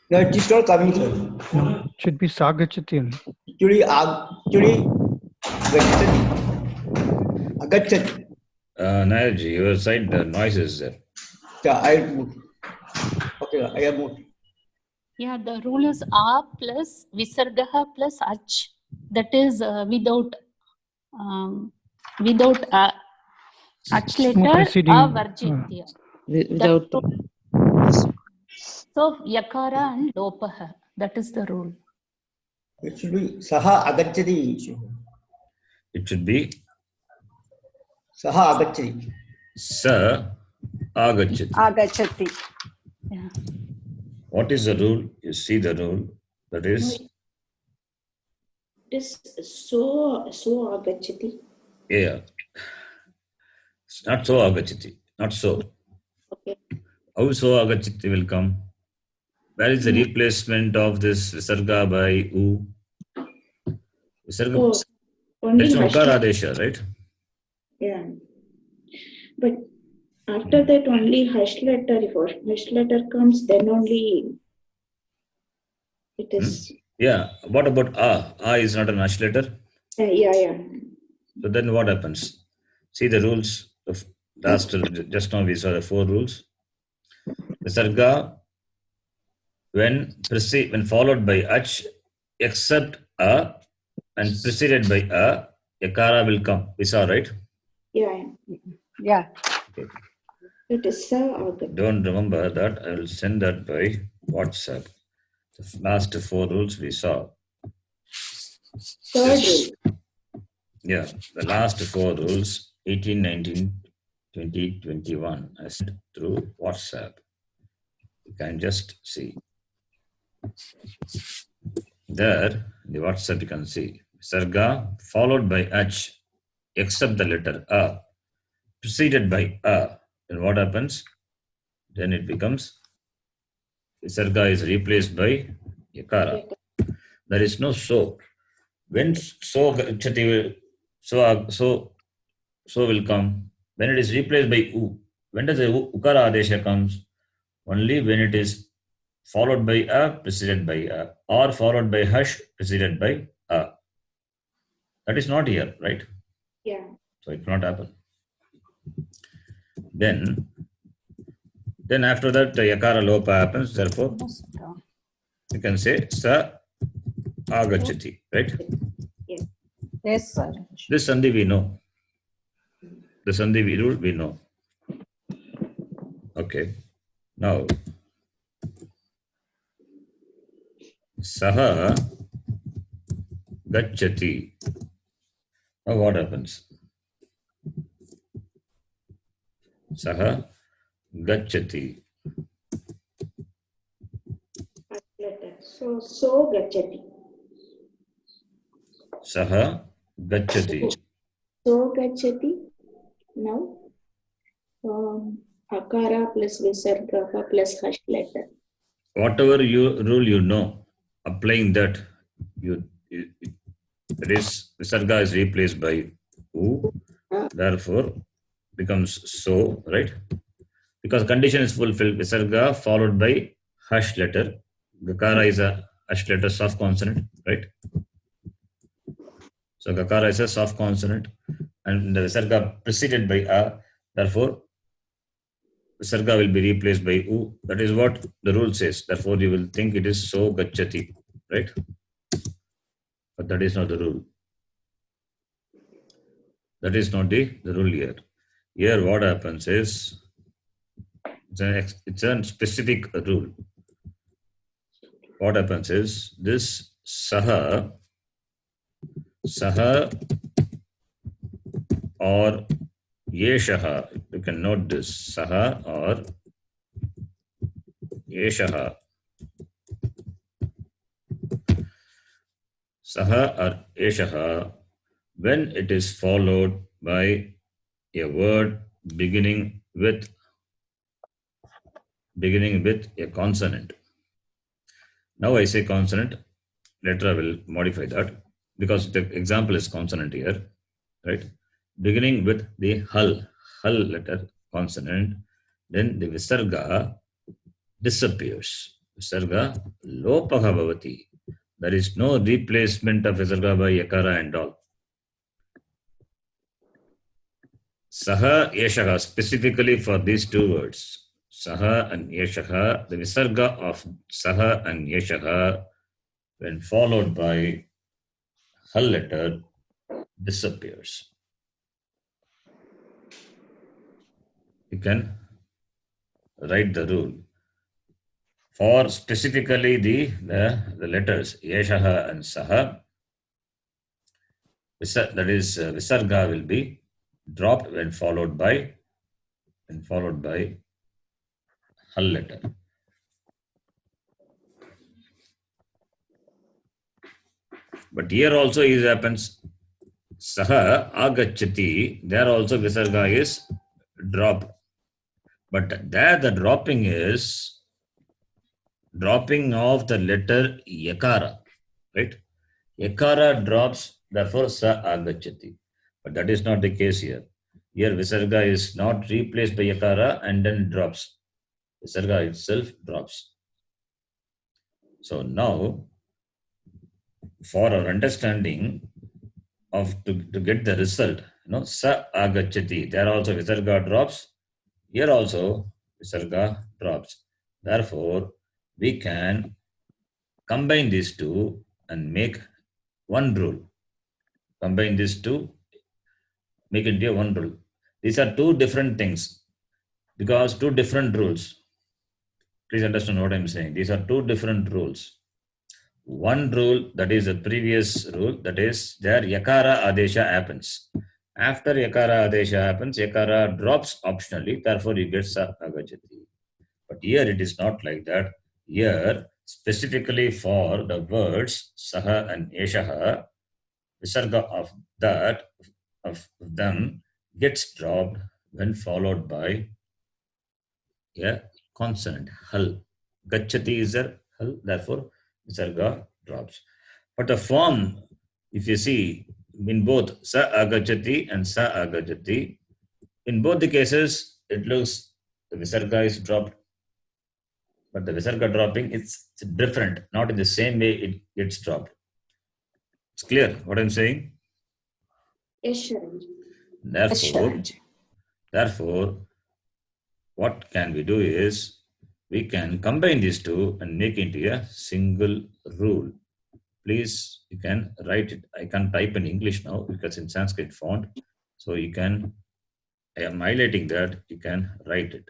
No, it is not coming, sir. No, it should be sagachati. Actually, agachati. Nayarji, your side the noise is there. Yeah, I moved. Okay, I have moved. Yeah, the rule is a plus visargaha plus ach. That is without ach letter avarjitya. Without. So yakara and lopaha. That is the rule. It should be saha agachati. It should be saha agachati. sa agachati. Agachati. Yeah. What is the rule? You see the rule. That is. It is so agachati. Yeah. It's not so agachati. Not so. Okay. How so agachati will come? Where is the replacement of this visarga by u? Visarga. Oh, only that's ukara adesha, right? Yeah. But after that, only hush letter. If hush letter comes, then only it is. Yeah. What about a? A is not an hush letter. Yeah. So then what happens? See the rules of just now we saw the 4 rules. Visarga when followed by ach, except a, and preceded by a, yakara will come. We saw, right? Yeah. Okay. It is Don't remember that. I will send that by WhatsApp. The last 4 rules we saw. Third rule. Yeah, the last 4 rules, 18, 19, 20, 21, I sent through WhatsApp. You can just see. There, the WhatsApp you can see. Sarga followed by H, except the letter A, preceded by A. Then what happens? Then it becomes, Sarga is replaced by Yakara. There is no so. When so gachati so will come, when it is replaced by U. When does the Ukara Adesha comes? Only when it is followed by A, preceded by A, or followed by Hush, preceded by A. That is not here, right? Yeah. So it cannot happen. Then after that, the Yakara Lopa happens. Therefore, you can say Sa Agachati, right? Yes. Yes, sir. This Sandhi we know. The Sandhi rule we know. Okay. Now, Saha Gachati. Now what happens? Saha Gachati. Letter. So gachati. Saha Gachati. So gachati. Now, akara plus visarga plus hush letter. Whatever rule you know, applying that, Visarga is replaced by U, therefore becomes so, right? Because condition is fulfilled, Visarga followed by hush letter. Gakara is a hush letter, soft consonant, right? So Gakara is a soft consonant, and the Visarga preceded by A, therefore Visarga will be replaced by U. That is what the rule says. Therefore, you will think it is so gachati, right? But that is not the rule. That is not the rule here. Here, what happens is, it's a specific rule. What happens is, this Saha or Yeshaha, you can note this, Saha or Yeshaha. Saha or Yeshaha, when it is followed by a word beginning with a consonant. Now I say consonant, later I will modify that because the example is consonant here, right? Beginning with the hull letter consonant, then the visarga disappears. Visarga lopaha bhavati. There is no replacement of visarga by yakara and all. Saha yeshaha, specifically for these 2 words, Saha and Yeshaha, the visarga of Saha and Yeshaha, when followed by hull letter, disappears. You can write the rule. For specifically the letters Yeshaha and Saha, that is visarga will be dropped when followed by hull letter. But here also it happens, Saha agachati, there also visarga is dropped. But there the dropping is dropping of the letter yakara, right? Yakara drops, therefore sa agachati. But that is not the case here. Here visarga is not replaced by yakara and then drops. Visarga itself drops. So now, for our understanding of to get the result, sa agachati, there also visarga drops. Here also visarga drops. Therefore, we can combine these 2 and make one rule. Combine these 2, make it into one rule. These are 2 different things because 2 different rules. Please understand what I'm saying. These are 2 different rules. one rule, that is the previous rule, that is there yakara adesha happens. After yakara adesha happens, yakara drops optionally, therefore you get sa agachati. But here it is not like that. Here, specifically for the words saha and eshaha, visarga of that, of them, gets dropped when followed by a consonant, hal. Gachati is a hal, therefore visarga drops. But the form, if you see, in both sa agachati and sa agachati, in both the cases, it looks the visarga is dropped. But the visarga dropping, it's different, not in the same way it gets dropped. It's clear what I'm saying? Yes, Sharanji. Therefore, what can we do is, we can combine these two and make it into a single rule. Please, you can write it. I can type in English now because in Sanskrit font. So you can, I am highlighting that, you can write it.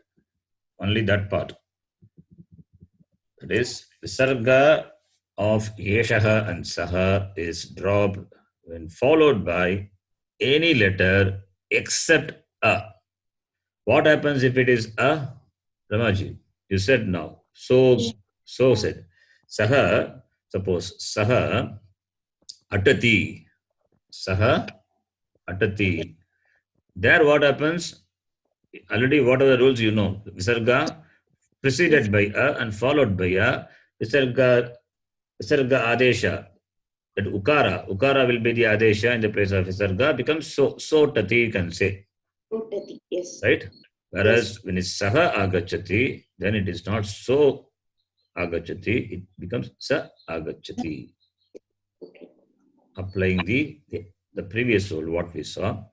Only that part. That is, visarga of yeshaha and saha is dropped when followed by any letter except a. What happens if it is a? Ramaji, you said now. So said. Saha, suppose saha atati. Saha atati. There what happens? Already what are the rules you know? Visarga preceded by a and followed by a. Visarga adesha. That ukara will be the adesha in the place of visarga, becomes so tati, you can say. Tati, yes. Right? Whereas when it's saha agachati, then it is not so agachati, it becomes sa agachati. Okay. Applying the previous rule, what we saw.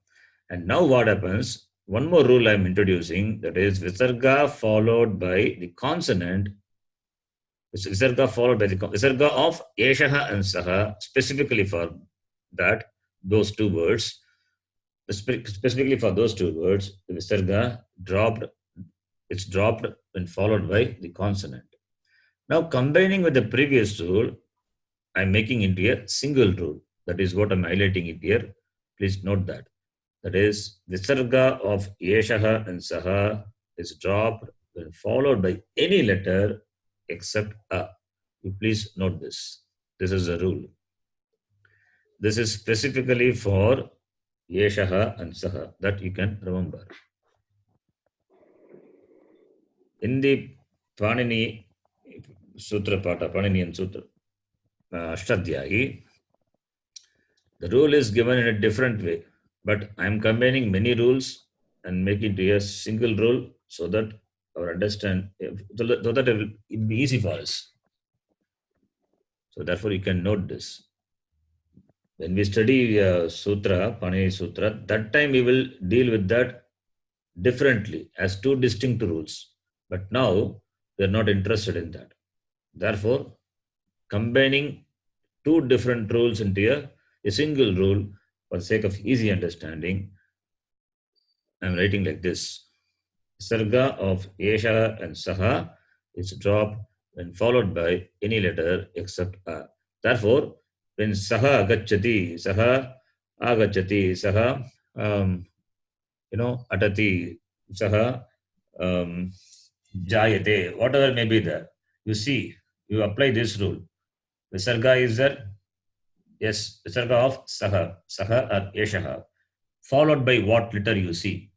And now what happens? One more rule I'm introducing, that is visarga followed by the consonant. Visarga followed by the visarga of eshaha and saha, specifically for that, those two words. Specifically for those two words, the visarga dropped, it's dropped when followed by the consonant. Now combining with the previous rule, I'm making into a single rule. That is what I'm highlighting it here. Please note that. That is, visarga of yeshaha and saha is dropped when followed by any letter except a. You please note this. This is a rule. This is specifically for yeshaha and saha, that you can remember. In the Panini Sutra Pata, Paninian Sutra, Ashtadhyayi, the rule is given in a different way, but I am combining many rules and making it a single rule so that our understand, so that it will be easy for us. So therefore you can note this. When we study Sutra, Panini Sutra, that time we will deal with that differently as two distinct rules. But now we are not interested in that. Therefore, combining two different rules into a single rule for the sake of easy understanding, I am writing like this. Sarga of Esha and Saha is dropped when followed by any letter except A. Therefore, when Saha agachati, Saha agachati, Saha, atati, Saha, jayate, whatever may be there, you see, you apply this rule. Visarga is there. Yes, visarga of saha, saha or eshaha, followed by what letter you see.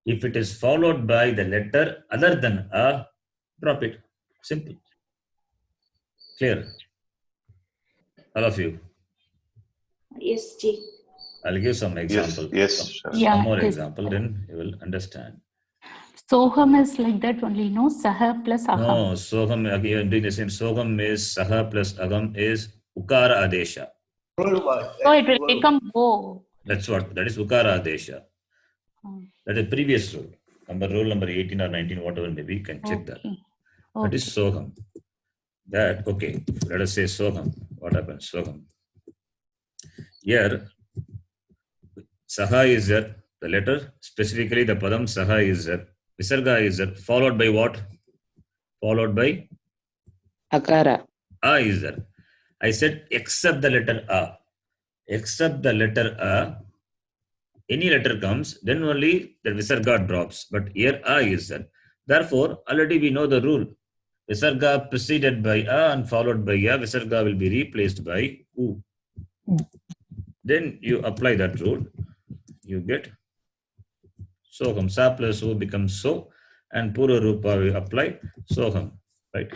If it is followed by the letter other than a, drop it. Simple. Clear? All of you? Yes, Ji. I'll give some example. Yes. Some more example, then you will understand. Soham is like that only, no? Saha plus aham. No, soham, again, doing the same. Soham is saha plus agam is ukara adesha. So it will become O. That's what, that is ukara adesha. That is previous rule. Rule number 18 or 19, whatever maybe, you can check that. That is soham. That, okay, let us say soham. What happens? Soham. Here, saha is there, the letter, specifically the padam saha is there. Visarga is there, followed by what? Followed by? Akara. A is there. I said except the letter A. Except the letter A, any letter comes, then only the visarga drops. But here A is there. Therefore, already we know the rule. Visarga preceded by A and followed by A, visarga will be replaced by U. Then you apply that rule. You get Soham. Sa plus U becomes So. And Pura Rupa we apply Soham. Right?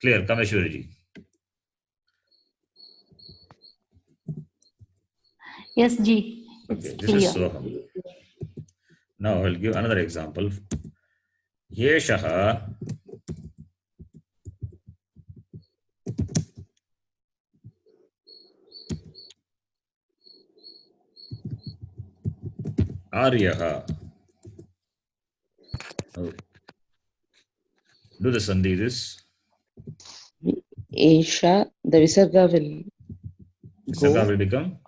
Clear, Kameshwariji? Yes, Ji. Okay, It's this clear. is Soham. Now I'll give another example. Yeshaha Aryaha. Oh. Do the sandhi this. Esha, the visarga will Visarga go. will become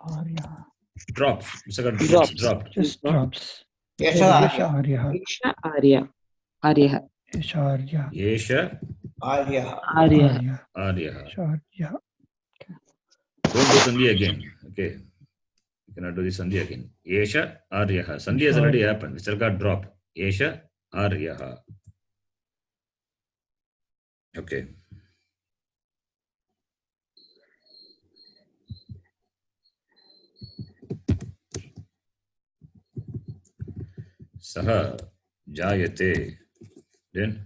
drops. Visarga gets Drops. dropped. Just drops. Yesha Yesha Arya. Arya. Esha Arya. Arya. Yesha Arya. Yesha Arya. Arya. Arya. Aryaha. Yesha Arya. Don't do sandhi again. Okay. You cannot do the sandhi again. Yesha Aryaha. Sandhi has already happened. Visarga dropped. Yesha Aryaha. Okay. Saha Jayate. Then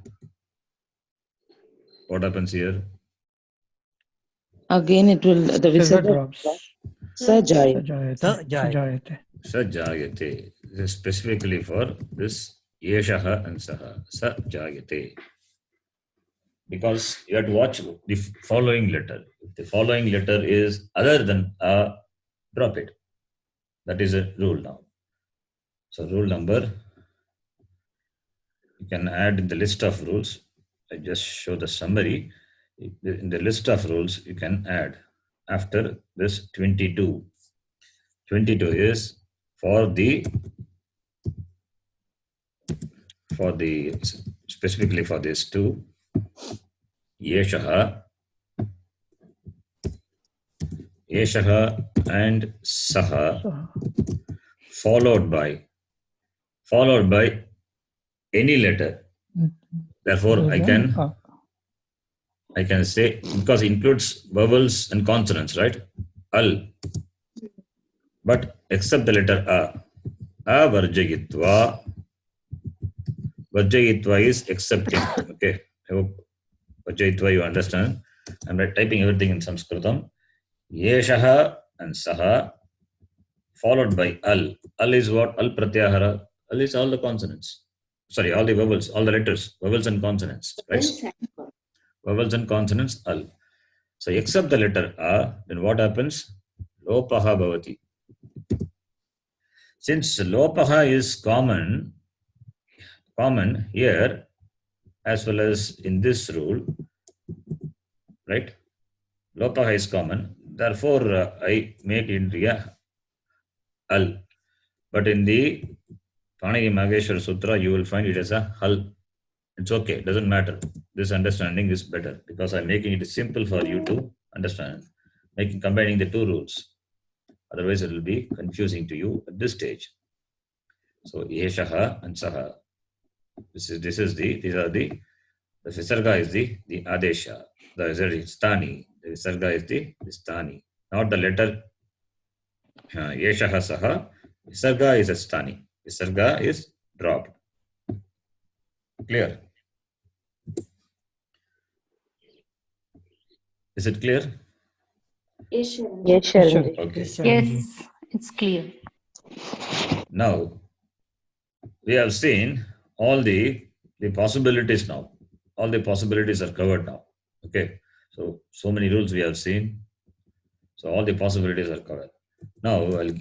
what happens here? Again, it will, the Visarga visarga drops. Sajayate. Sajayate. Sajayate. This is specifically for this Yeshaha and Saha. Sajayate. Because you have to watch the following letter. If the following letter is other than A, drop it. That is a rule now. So rule number, you can add in the list of rules. I just show the summary. In the list of rules, you can add after this 22. 22 is for the specifically for this two, Yeshaha and Saha, followed by any letter. Therefore, I can say, because it includes vowels and consonants, right? Al. But except the letter A. A varjayitva. Varjayitva is accepting. Okay. I hope Varjayitva you understand. I'm typing everything in Saṃskṛtam. Yeshaha and Saha, followed by Al. Al is what? Al pratyahara. Al is all the consonants. Sorry, all the vowels, all the letters, vowels and consonants, right? Vowels and consonants, Al. So except the letter A, then what happens? Lopaha bhavati. Since lopaha is common here as well as in this rule, right? Lopaha is common. Therefore, I make it into Al. But in the Panini Maheshwara Sutra, you will find it as a Hal. It's okay, doesn't matter. This understanding is better because I'm making it simple for you to understand, combining the two rules. Otherwise, it will be confusing to you at this stage. So, Yeshaha and Saha. These are the Visarga is the Adesha. The Visarga is Stani. The Visarga is the Stani. Not the letter Yeshaha Saha. Visarga is a Stani. Visarga is dropped. Clear? Is it clear? Yes, sir. Yes, Sharon. Okay. Yes, it's clear. Now, we have seen all the possibilities now. All the possibilities are covered now. Okay. So many rules we have seen. So all the possibilities are covered. Now, I'll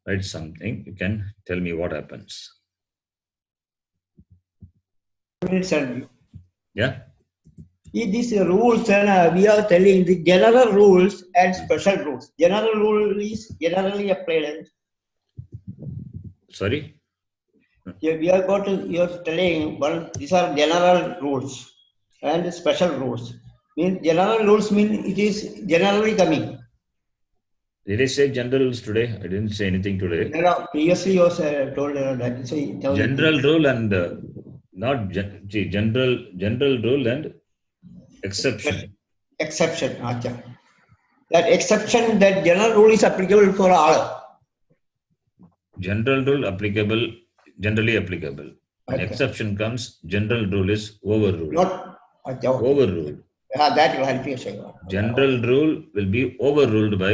write something. You can tell me what happens. Yeah? These rules, we are telling the general rules and special rules. General rule is generally applied. Sorry? You are telling these are general rules and special rules. Mean general rules mean it is generally coming. Did I say general rules today? I didn't say anything today. No, previously you also told that. General rule and not general rule and exception. Exception. Acha. That exception, that general rule is applicable for all. General rule applicable, generally applicable. When exception comes, general rule is overruled. Not overruled. That clarification. General rule will be overruled by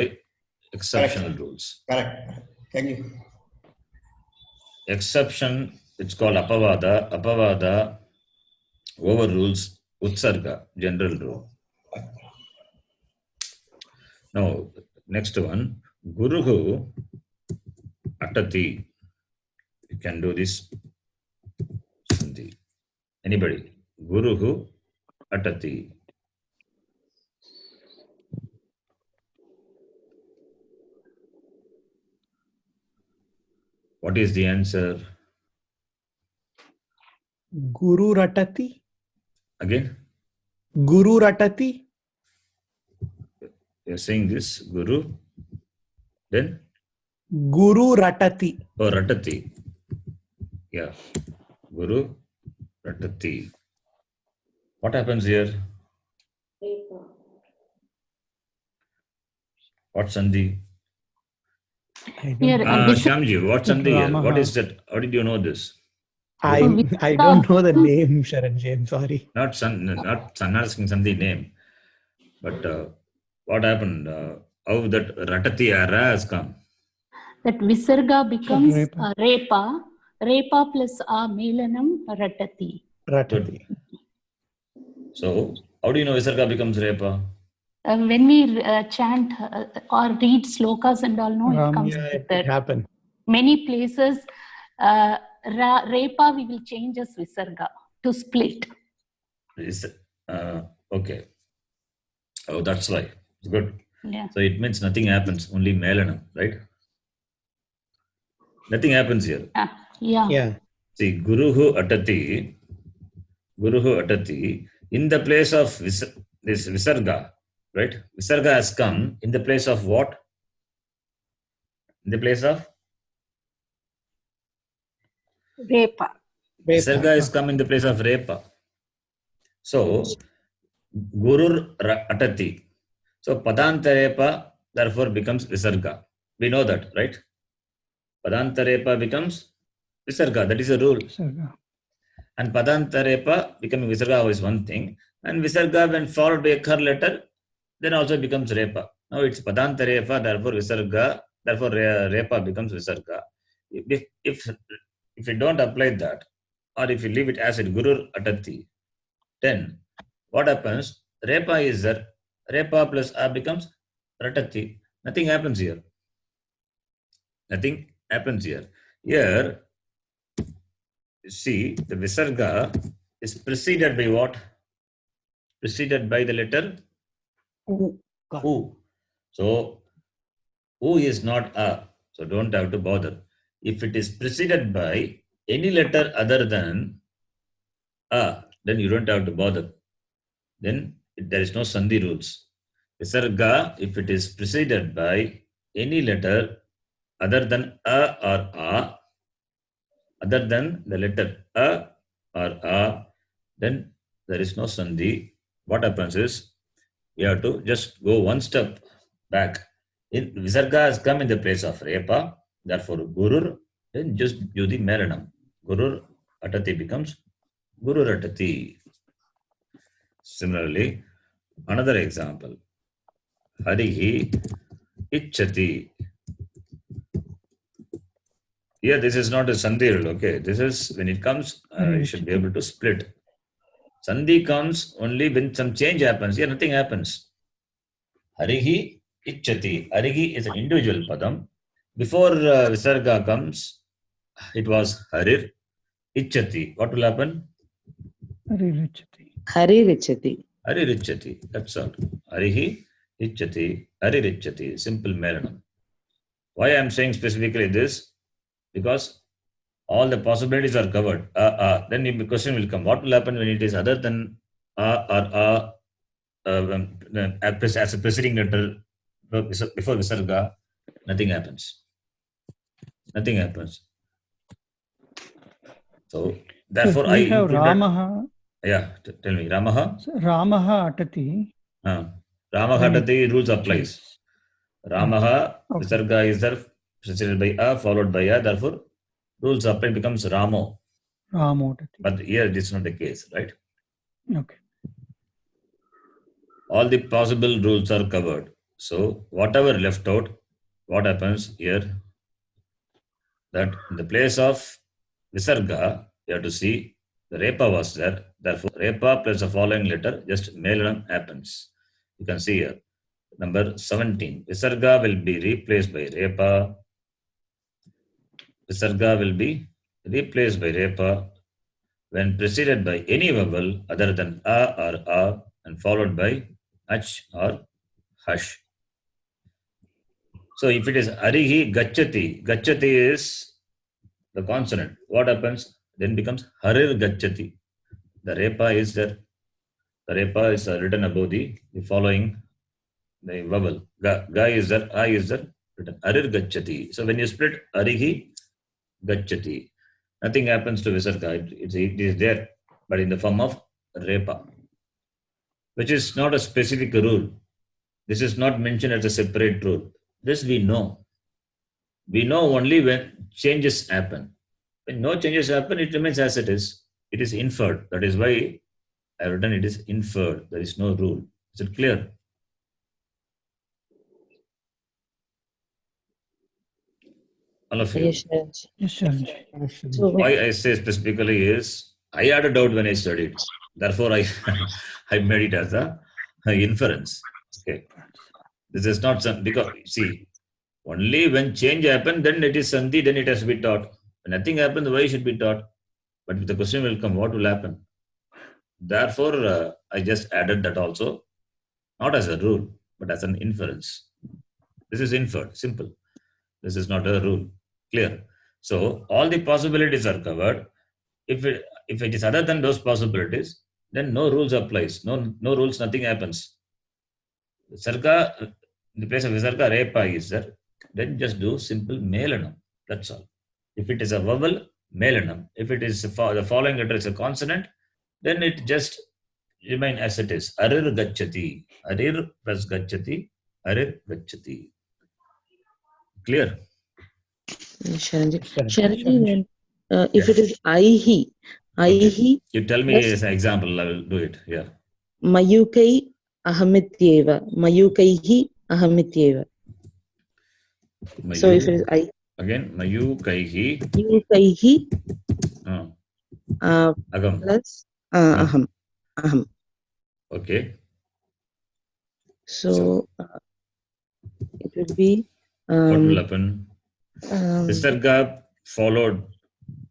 exceptional rules. Correct. Thank you. Exception, it's called apavada. Apavada overrules utsarga, general rule. Now, next one, guruhu atati. You can do this. Anybody? Guruhu atati. What is the answer? Guru ratati. Again? Guru ratati. You're saying this, Guru. Then? Guru ratati. Oh, ratati. Yeah. Guru ratati. What happens here? What sandhi? Shyamji, what sandhi here? What is that? How did you know this? I don't know the name, Sharanji. I'm sorry. Not asking sandhi name. But what happened? How that ratati ara has come? That visarga becomes repa. Repa plus melanam ratati. Ratati. So, how do you know visarga becomes repa? When we chant or read slokas and all, no, it comes with that. Happen. Many places, repa we will change as visarga to split. Okay. Oh, that's why. Good. Yeah. So it means nothing happens, only melanam, right? Nothing happens here. Yeah. See, guruhu atati, in the place of this visarga, right? Visarga has come in the place of what? In the place of? Repa. Visarga has come in the place of repa. So, gurur atati. So, padantarepa therefore becomes visarga. We know that, right? Padantarepa becomes visarga. That is a rule. And padantarepa becoming visarga is one thing. And visarga when followed by a kar letter, then also becomes repa. Now it's padantarepa, therefore visarga, therefore repa becomes visarga. If you don't apply that, or if you leave it as it gurur atati, then what happens? Repa is there. Repa plus a becomes ratati. Nothing happens here. Nothing happens here. Here, see, the visarga is preceded by what? Preceded by the letter U. So, U is not a. So, don't have to bother. If it is preceded by any letter other than a, then you don't have to bother. Then there is no sandhi rules. Visarga, if it is preceded by any letter other than a or a, other than the letter a or a, then there is no sandhi. What happens is, you have to just go one step back. Visarga has come in the place of repa, therefore gurur, then just do the melanam. Gurur atati becomes gurur atati. Similarly, another example. Harihi ichchati. Here, this is not a sandhi rule, okay? This is, when it comes, you should be able to split. Sandhi comes only when some change happens. Here, nothing happens. Harihi ichchati. Harihi is an individual padam. Before visarga comes, it was harir ichchati. What will happen? Haririchati. Haririchati. That's all. Harihi ichchati. Haririchati. Simple melanam. Why I am saying specifically this? Because all the possibilities are covered. Then the question will come. What will happen when it is other than or as a preceding letter before Visarga, nothing happens. Nothing happens. So therefore, so we have included. Ramaha. Yeah, tell me, Ramaha. So Ramaha atati. Ramaha atati rules applies. Ramaha, Okay. Visarga is there, preceded by a, followed by a. Therefore, rules apply, becomes Ramo. Ramo atati. But here this is not the case, right? Okay. All the possible rules are covered. So whatever left out, what happens here? That in the place of Visarga, you have to see the Repa was there. Therefore, Repa plus the following letter, just Melanam happens. You can see here. Number 17. Visarga will be replaced by Repa. Visarga will be replaced by Repa when preceded by any vowel other than A or A and followed by H or Hush. So if it is Arihi Gachati, Gachati is the consonant. What happens? Then becomes Harir Gachati. The Repa is there. The Repa is written above the following the vowel. Ga is there, I is there, written Harir Gachati. So when you split Arihi Gachati, nothing happens to Visarga. It is there, but in the form of Repa, which is not a specific rule. This is not mentioned as a separate rule. This we know. We know only when changes happen. When no changes happen, it remains as it is. It is inferred. That is why I have written it is inferred. There is no rule. Is it clear? All of you. Yes, sir. So, Why I say specifically is, I had a doubt when I studied. Therefore, I I made it as a inference. Okay. This is not some, because see, only when change happens, then it is Sandhi, then it has to be taught. When nothing happens, why should be taught? But the question will come, what will happen? Therefore, I just added that also, not as a rule, but as an inference. This is inferred, simple. This is not a rule. Clear? So, all the possibilities are covered. If it is other than those possibilities, then no rules applies. No rules, nothing happens. Visarga, in the place of Visarga, Repa is there. Then just do simple Melanam. That's all. If it is a vowel, Melanam. If it is the following letter is a consonant, then it just remain as it is. Arir Gachati. Arir plus Gachati. Arir Gachati. Clear? Sharanji, if it is Aihi, Okay. You tell me as an example, I will do it. Yeah. Mayukai ahamityeva. Mayukaihi ahamityeva. So if it is I. Again, Mayukaihi. Mayukaihi. Agam. Plus aham. Aham. Okay. So it will be. What will happen? Visarga followed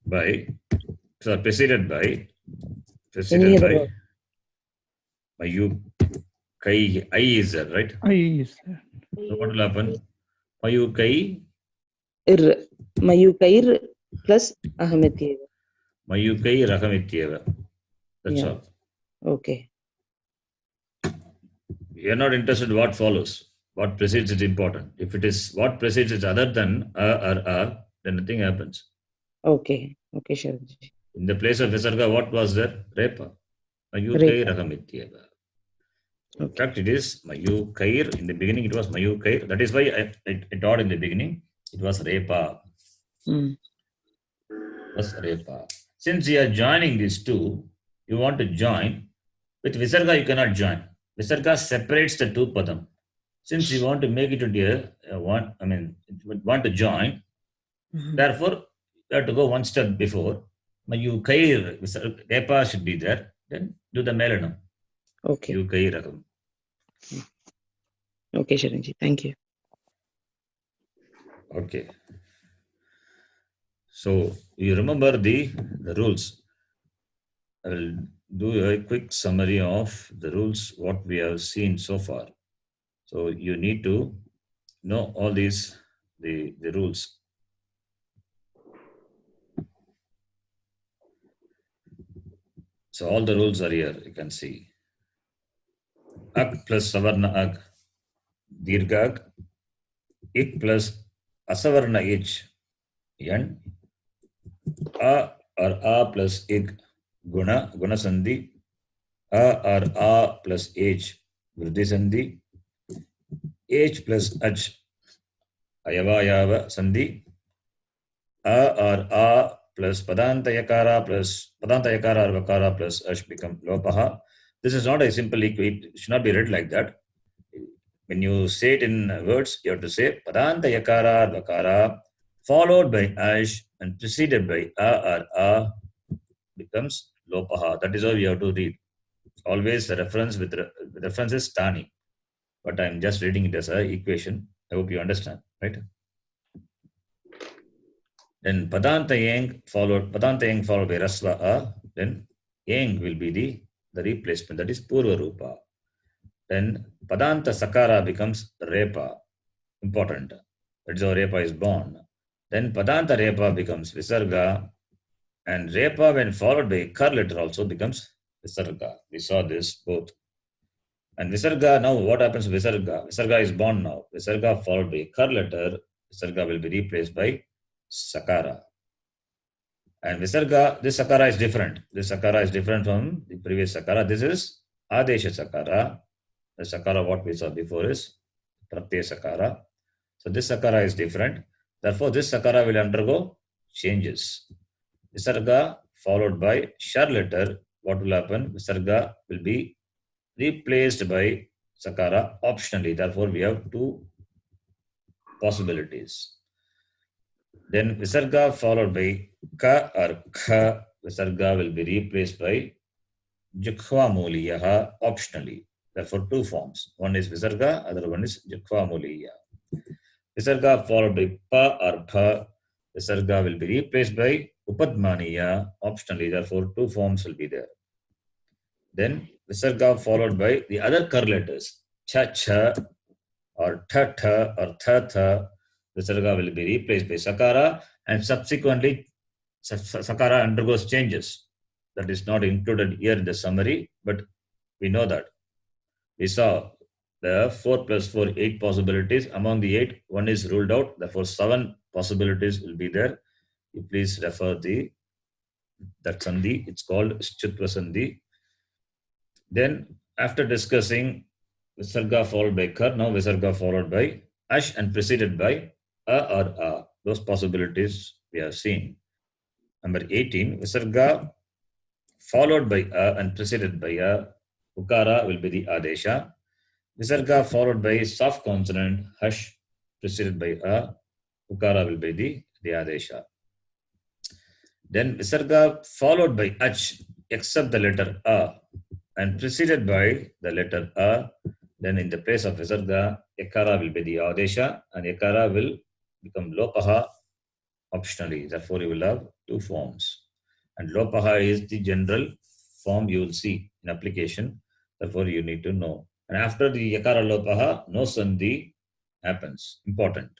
by, so preceded by Mayukai. I is there, right? I is there. So what will happen? Mayukai. Mayukair plus ahamityeva. Mayukai rahamityeva. That's all. Okay. You are not interested in what follows. What precedes is important. If it is what precedes is other than a, then nothing happens. Okay. Okay, sure. In the place of Visarga, what was there? Repa. Mayukai rahamityeva. In fact, it is Mayukair. In the beginning, it was Mayukair. That is why I taught in the beginning. It was Repa. Was Repa. Since you are joining these two, you want to join. With Visarga, you cannot join. Visarga separates the two padam. Since you want to make it into want to join, therefore, you have to go one step before. Mayukair, Repa should be there. Then do the Melanam. Okay. Mayukair. Okay, Sharanji. Thank you. Okay. So you remember the rules. I will do a quick summary of the rules, what we have seen so far. So you need to know all these, the rules. So all the rules are here, you can see. ak plus savarna ak, dirgha ak, ik plus asavarna ich, yan, a or a plus ik, guna sandhi, a or a plus h, vriddhi sandhi, h plus ach, ayava sandhi, a or a plus padanta yakara or vakara plus ash become lopaha. This is not a simple equation. It should not be read like that. When you say it in words, you have to say padanta yakara or vakara followed by ash and preceded by a or a becomes lopaha. That is how you have to read. Always the reference with reference is stani, but I am just reading it as an equation. I hope you understand, right? Then padanta yang followed by rasva a, then yang will be the replacement, that is purva rupa. Then padanta sakara becomes repa, important. That is how repa is born. Then padanta repa becomes visarga, and repa when followed by kar letter also becomes visarga. We saw this both. And visarga, now what happens to visarga? Visarga is born now. Visarga followed by kar letter, visarga will be replaced by sakara. And visarga, this sakara is different. This sakara is different from the previous sakara. This is adesha sakara. The sakara what we saw before is pratyaya sakara. So this sakara is different. Therefore, this sakara will undergo changes. Visarga followed by shar letter, what will happen? Visarga will be replaced by sakara optionally. Therefore, we have two possibilities. Then visarga followed by ka or kha, visarga will be replaced by jikhva muliyaha optionally. Therefore, two forms. One is visarga, other one is jikhva muliya. Visarga followed by pa or pha, visarga will be replaced by upadmaniya optionally. Therefore, two forms will be there. Then visarga followed by the other kar letters, cha cha or tha tha or tha tha, visarga will be replaced by sakara, and subsequently sakara undergoes changes. That is not included here in the summary, but we know that. We saw the 4 plus 4, 8 possibilities. Among the 8, one is ruled out. Therefore, 7 possibilities will be there. You please refer that sandhi. It's called Shchutva sandhi. Then, after discussing visarga followed by kar, now visarga followed by ash and preceded by a or a. Those possibilities we have seen. Number 18, visarga followed by a and preceded by a, ukara will be the adesha. Visarga followed by soft consonant, hash, preceded by a, ukara will be the adesha. Then visarga followed by ach, except the letter a, and preceded by the letter a, then in the place of visarga, ekara will be the adesha, and ekara will become lopaha optionally. Therefore, you will have two forms. And lopaha is the general form you will see in application. Therefore, you need to know. And after the yakara lopaha, no sandhi happens. Important.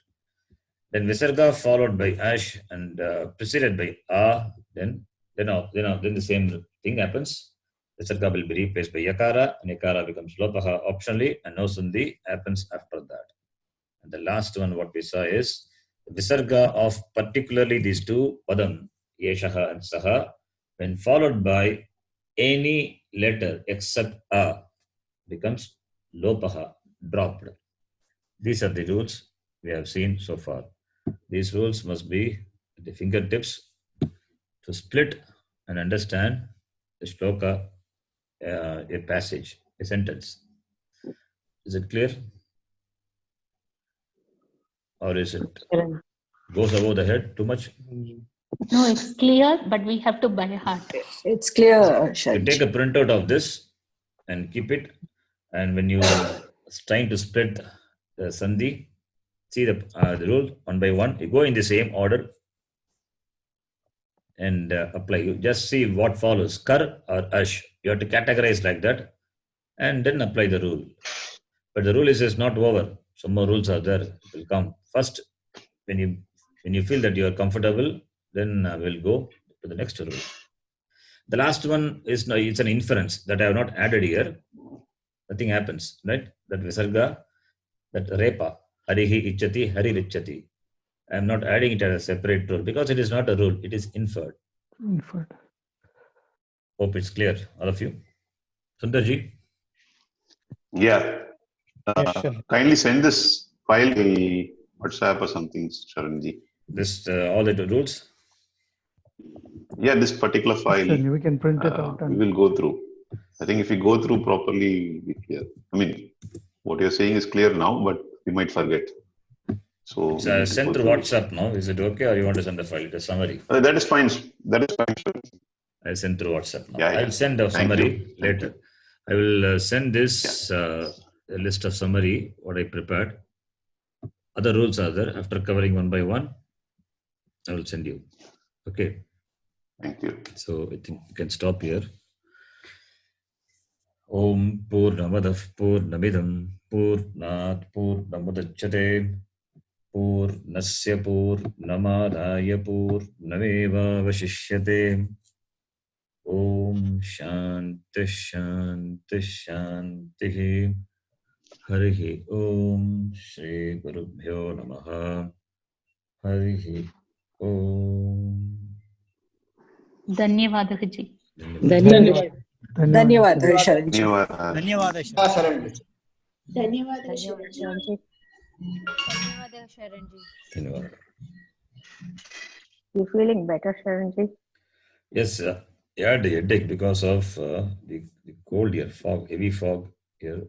Then visarga followed by ash and preceded by a, then the same thing happens. Visarga will be replaced by yakara, and yakara becomes lopaha optionally, and no sandhi happens after that. And the last one, what we saw is visarga of particularly these two padam, yeshaha and saha, when followed by any letter except a, becomes lopaha, dropped. These are the rules we have seen so far. These rules must be at the fingertips to split and understand the shloka, a passage, a sentence. Is it clear? Or is it goes above the head too much? No, it's clear, but we have to by heart. It's clear, You Sharj. take a printout of this and keep it. And when you trying to split the sandhi, see the rule one by one. You go in the same order and apply. You just see what follows, kar or ash. You have to categorize like that and then apply the rule. But the rule is not over. Some more rules are there. It will come. First, when you feel that you are comfortable, then we'll go to the next rule. The last one is it's an inference that I have not added here. nothing happens, right? That visarga, that repa, harihi ichati, hari richati. I am not adding it as a separate rule because it is not a rule, it is inferred. Inferred. Hope it's clear, all of you. Sundarji? Yeah. Yes, sir. Kindly send this file in WhatsApp or something, Sharanji. This all the rules? Yeah, this particular file. Certainly, we can print it out. We will go through. I think if we go through properly, we clear. I mean, what you're saying is clear now, but we might forget. So It's sent through WhatsApp now. Is it okay, or you want to send the file, the summary? That is fine. That is fine. I sent through WhatsApp now. Yeah, yeah. I'll send a summary later. I will send this a list of summary, what I prepared. Other rules are there. After covering one by one, I will send you. Okay. Thank you. So I think you can stop here. Om Purnamadav Purnamidam Purnat Purnamudachyate Purnasya Purnamadaya Purnameva Vashishyate. Om Shanti Shanti Shanti. Harihi Om Shri Gurubhyo Namaha. Harihi Om. धन्यवादः जी. धन्यवादः शरणजी. धन्यवादः शरणजी. धन्यवादः शरणजी. धन्यवादः शरणजी. धन्यवाद. You feeling better, Sharanji? Yes, I had a headache because of the cold here, fog, heavy fog here.